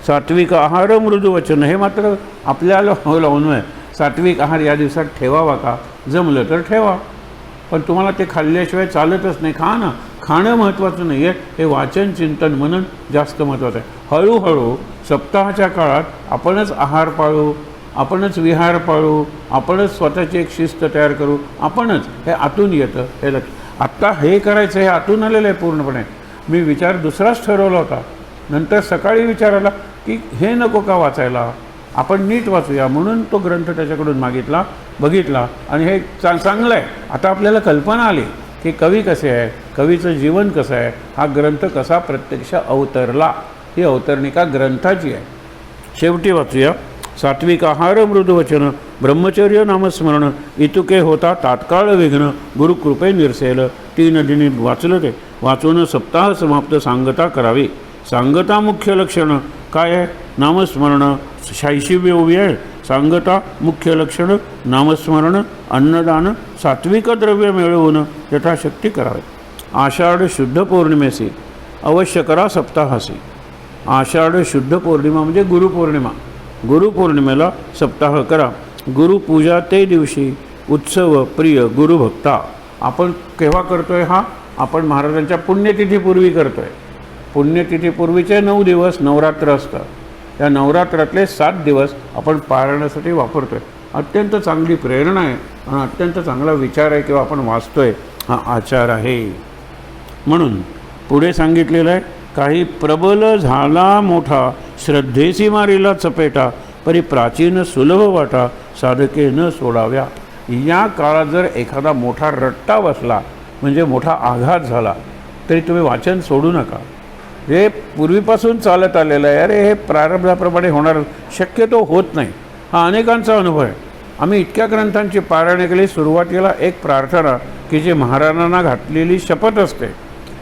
सात्विक आहार मृदुवचन, हे मात्र आपल्याला लावून आहे. सात्विक आहार या दिवसात ठेवावा का? जमलं तर ठेवा, पण तुम्हाला ते खाल्ल्याशिवाय चालतच नाही. खा ना. खाणं महत्त्वाचं नाही आहे, हे वाचन चिंतन मनन जास्त महत्त्वाचं आहे. हळूहळू सप्ताहाच्या काळात आपणच आहार पाळू, आपणच विहार पाळू, आपणच स्वतःची एक शिस्त तयार करू. आपणच हे आतून येतं. हे आत्ता हे करायचं, हे आतून आलेलं आहे पूर्णपणे. मी विचार दुसराच ठरवला होता, नंतर सकाळी विचार आला की हे नको का वाचायला, आपण नीट वाचूया, म्हणून तो ग्रंथ त्याच्याकडून मागितला, बघितला आणि हे चांगलं आहे. आता आपल्याला कल्पना आली की कवी कसे आहे, कवीचं जीवन कसं आहे, हा ग्रंथ कसा प्रत्यक्ष अवतरला, ही अवतरणिका ग्रंथाची आहे. शेवटी वाचूया. सात्विक आहार मृदुवचन ब्रह्मचर्य नामस्मरण इतुके होता तात्काळ विघ्न गुरुकृपे निरसेल. 3 दिनी वाचलं ते. वाचून सप्ताह समाप्त सांगता करावी. सांगता मुख्य लक्षण काय आहे? नामस्मरण. 86वी ओवी आहे. सांगता मुख्य लक्षण नामस्मरण, अन्नदान, सात्विक द्रव्य मिळवून यथाशक्ती करावे. आषाढ शुद्ध पौर्णिमेसी अवश्य करा सप्ताहासी. आषाढ शुद्ध पौर्णिमा म्हणजे गुरुपौर्णिमा. गुरुपौर्णिमेला सप्ताह करा. गुरुपूजा ते दिवशी उत्सव प्रिय गुरुभक्ता. आपण केव्हा करतोय हा? आपण महाराजांच्या पुण्यतिथीपूर्वी करतोय. पुण्यतिथीपूर्वीचे 9 दिवस नवरात्र असतं. या नवरात्रातले 7 दिवस आपण पारायणासाठी वापरतोय. अत्यंत चांगली प्रेरणा आहे आणि अत्यंत चांगला विचार आहे किंवा आपण वाचतोय, हा आचार आहे. म्हणून पुढे सांगितलेलं आहे, काही प्रबल झाला मोठा श्रद्धेसी मारीला चपेटा परी प्राचीन सुलभ वाटा साधके न सोडाव्या. या काळात जर एखादा मोठा रट्टा बसला म्हणजे मोठा आघात झाला तरी तुम्ही वाचन सोडू नका. हे पूर्वीपासून चालत आलेलं आहे. अरे हे प्रारब्धाप्रमाणे होणार, शक्यतो होत नाही. हा अनेकांचा अनुभव आहे. आम्ही इतक्या ग्रंथांची पारायण केली. सुरुवातीला एक प्रार्थना की जी महाराजांना घातलेली शपथ असते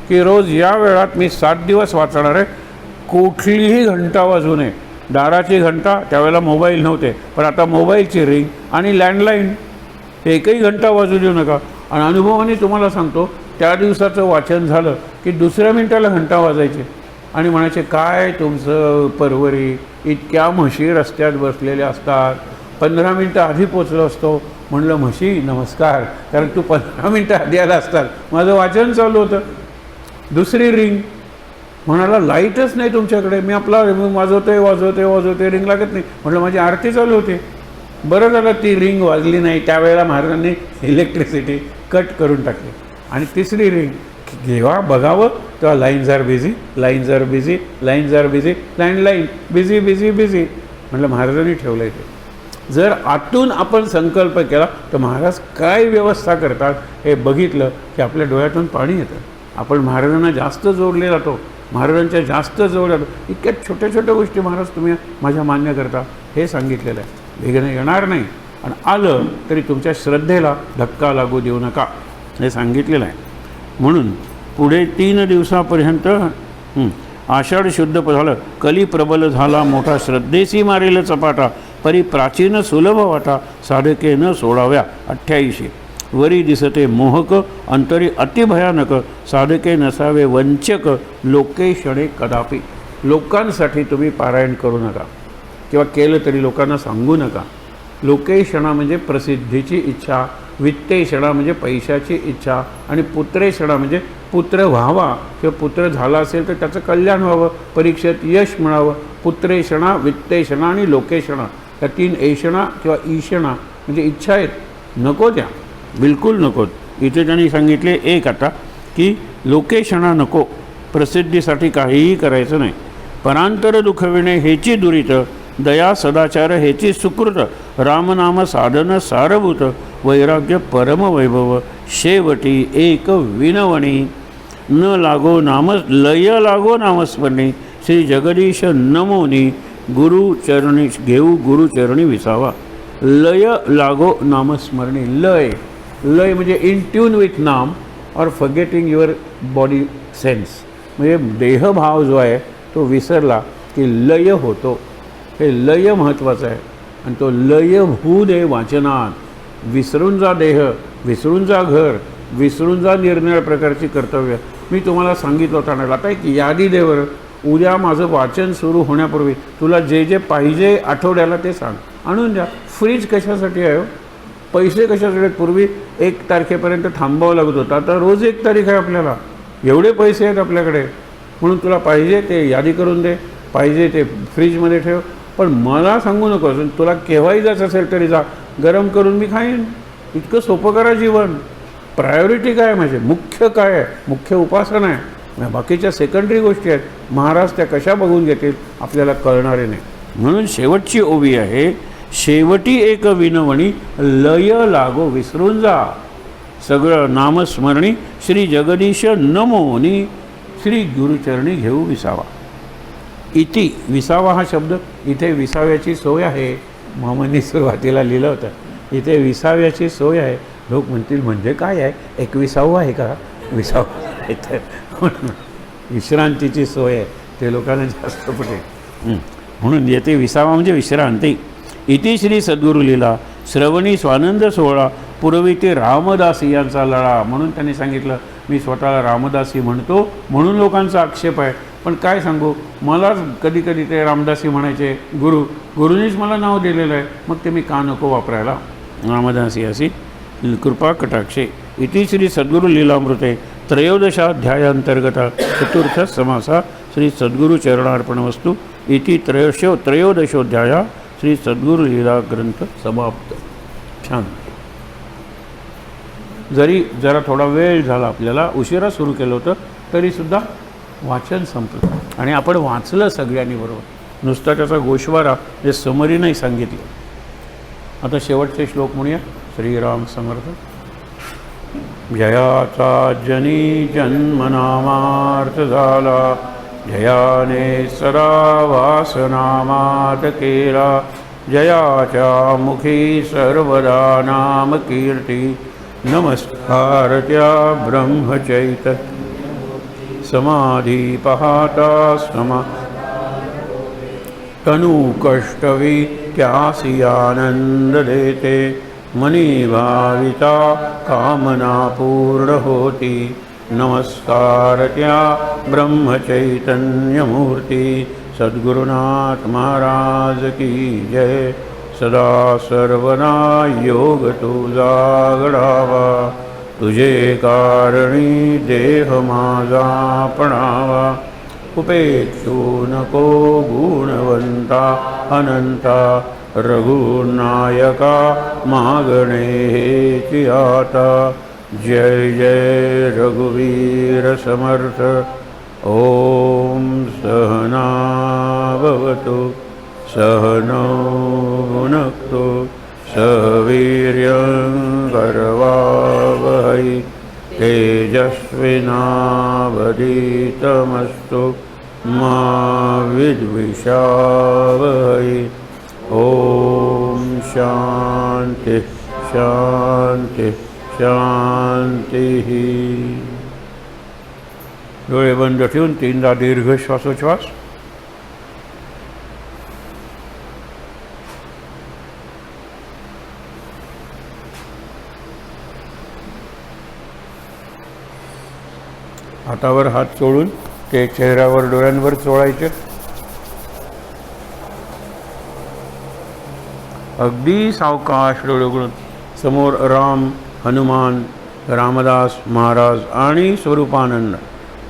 की रोज या वेळात मी 7 दिवस वाचणार आहे. कुठलीही घंटा वाजू नये. दाराची घंटा, त्यावेळेला मोबाईल नव्हते, पण आता मोबाईलची रिंग आणि लँडलाईन, एकही घंटा वाजू देऊ नका. आणि अनुभवाने तुम्हाला सांगतो, त्या दिवसाचं वाचन झालं की दुसऱ्या मिनिटाला घंटा वाजायचे आणि म्हणायचे, काय तुमचं परवरी, इतक्या म्हशी रस्त्यात बसलेल्या असतात, 15 मिनटं आधी पोचलो असतो. म्हणलं, म्हशी नमस्कार, कारण तू 15 मिनटं आधी आला असतात. माझं वाचन चालू होतं. दुसरी रिंग, म्हणाला लाईटच नाही तुमच्याकडे. मी आपला वाजवते रिंग लागत नाही. म्हटलं माझी आरती चालू होती. बरं झालं ती रिंग वाजली नाही. त्यावेळेला महाराजांनी इलेक्ट्रिसिटी कट करून टाकली. आणि तिसरी रिंग, जेव्हा बघावं तेव्हा lines are busy, landline busy. म्हटलं महाराजांनी ठेवलं आहे ते. जर आतून आपण संकल्प केला तर महाराज काय व्यवस्था करतात हे बघितलं की आपल्या डोळ्यातून पाणी येतं. आपण महाराजांना जास्त जोडले जातो, महाराजांच्या जास्त जवळ जातो. इतक्या छोट्या छोट्या गोष्टी महाराज तुम्ही माझ्या मान्य करता, हे सांगितलेलं आहे. वेगळं येणार नाही आणि आलं तरी तुमच्या श्रद्धेला धक्का लागू देऊ नका, हे सांगितलेलं आहे. म्हणून पुढे 3 दिवसापर्यंत आषाढ शुद्ध झालं. कली प्रबल झाला मोठा श्रद्धेसी मारेल चपाटा परी प्राचीन सुलभ वाटा साधके न सोडाव्या. 88 वरी दिसते मोहक अंतरी अतिभयानक साधके नसावे वंचक लोके क्षणे कदापि. लोकांसाठी तुम्ही पारायण करू नका किंवा केलं तरी लोकांना सांगू नका. लोकेशणा म्हणजे प्रसिद्धीची इच्छा, वित्तेषणा म्हणजे पैशाची इच्छा आणि पुत्रेषणा म्हणजे पुत्र व्हावा किंवा पुत्र झाला असेल तर त्याचं कल्याण व्हावं, परीक्षेत यश मिळावं. पुत्रेषणा, वित्तेषणा आणि लोकेशणा, या 3 ऐषणा किंवा ईषणा म्हणजे इच्छा आहेत. नको त्या, बिलकुल नकोत. इथे त्यांनी सांगितले एक आता की लोकेशणा नको, प्रसिद्धीसाठी काहीही करायचं नाही. परांतर दुखविणे हेची दुरित, दया सदाचार हेची सुकृत, रामनाम साधन सारभूत, वैराग्य परमवैभव, शेवटी एक विनवणी, न लागो नाम लय लागो नामस्मरणी, श्री जगदीश नमोनी, गुरुचरणी घेऊ गुरुचरणी विसावा. लय लागो नामस्मरणी, लय लय म्हणजे इन ट्यून विथ नाम और फॉरगेटिंग युअर बॉडी सेन्स, म्हणजे देहभाव जो आहे तो विसरला की लय होतो. हे लय महत्त्वाचं आहे. आणि तो लय होऊ दे वाचनात. विसरून जा देह, विसरून जा घर, विसरून जा निरनिराळ्या प्रकारची कर्तव्य. मी तुम्हाला सांगितलं होतं ना, आता एक यादी दे बरं. उद्या माझं वाचन सुरू होण्यापूर्वी तुला जे जे पाहिजे आठवड्याला ते सांग, आणून द्या. फ्रीज कशासाठी आहे? पैसे कशासाठी? पूर्वी 1 तारखेपर्यंत थांबावं लागत होतं, आता रोज 1 तारीख आहे आपल्याला. एवढे पैसे आहेत आपल्याकडे, म्हणून तुला पाहिजे ते यादी करून दे, पाहिजे ते फ्रीजमध्ये ठेव. पण मला सांगू नकोस, तुला केव्हाही जायचं असेल तरी जा, गरम करून मी खाईन. इतकं सोपं करा जीवन. प्रायोरिटी काय आहे माझे? मुख्य काय आहे? मुख्य उपासना आहे. बाकीच्या सेकंडरी गोष्टी आहेत, महाराज त्या कशा बघून घेतील आपल्याला कळणारे नाही. म्हणून शेवटची ओवी आहे, शेवटी एक विनवणी लय लागो विसरून जा, सगळं नामस्मरणी श्री जगदीश नमोनी, श्री गुरुचरणी घेऊ विसावा. इति विसावा हा शब्द, इथे विसाव्याची सोय आहे. मामांनी सुरुवातीला लिहिलं होतं, इथे विसाव्याची सोय आहे. लोक म्हणतील म्हणजे काय आहे, 21वावं आहे का विसावा? इथे विश्रांतीची सोय आहे, ते लोकांना जास्त पटेल. म्हणून येथे विसावा म्हणजे विश्रांती. इति श्री सद्गुरू लीला श्रवणी स्वानंद सोहळा पुरवी ते रामदासी यांचा लळा. म्हणून त्यांनी सांगितलं मी स्वतःला रामदासी म्हणतो, म्हणून लोकांचा आक्षेप आहे. पण काय सांगू, मलाच कधी कधी ते रामदासी म्हणायचे. गुरुनीच मला नाव दिलेलं आहे, मग ते मी का नको वापरायला. रामदासी अशी कृपा कटाक्षे. इति श्री सद्गुरू लीलामृते त्रयोदशाध्यायांतर्गत चतुर्थ समासा श्री सद्गुरू चरणार्पणवस्तू इति त्रयोदशोध्याया श्री सद्गुरू लीला ग्रंथ समाप्त. छान. जरी जरा थोडा वेळ झाला, आपल्याला उशिरा सुरू केलं होतं, तरीसुद्धा वाचन संपलं आणि आपण वाचलं सगळ्यांनी बरोबर. नुसता त्याचा गोषवारा जे समरी नाही सांगितलं. आता शेवटचे श्लोक म्हणूया. श्रीराम समर्थ. जयाचा जनी जन्मनामार्थ झाला, जयाने सदा वासनामात केला, जयाच्या मुखी सर्वदा नाम कीर्ती, नमस्कार त्या ब्रह्मचैत समाधी पाहता समा तनु कष्टवी त्यासी आनंद देते, मनी भाविता कामना पूर्ण होती, नमस्कार त्या ब्रह्मचैतन्यमूर्ती सद्गुरुनाथ महाराज की जय. सदा सर्वना योग तुझा घडावा, तुझे कारणी देह माझा पणावा, उपेक्षू नको गुणवंता अनंता, रघुनायका मागणे हेची आता. जय जय रघुवीर समर्थ. ओम सहना भवतु सहनौ भुनक्तु सह वीर्यं करवावहै, तेजस्विनावधीतमस्तु मा विद्विषावहै. ओम शांति शांति शांती. डोळे बंद ठेवून 3दा दीर्घ श्वासोच्छ्वास. हातावर हात चोळून ते चेहऱ्यावर डोळ्यांवर चोळायचे. अगदी सावकाश डोळे उघडून समोर राम, हनुमान, रामदास महाराज आणि स्वरूपानंद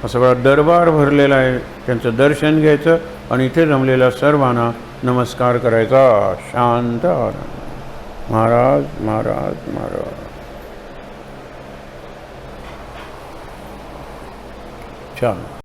हा सगळा दरबार भरलेला आहे. त्यांचं दर्शन घ्यायचं आणि इथे जमलेल्या सर्वांना नमस्कार करायचा. शांत आनंद. महाराज महाराज महाराज. छान.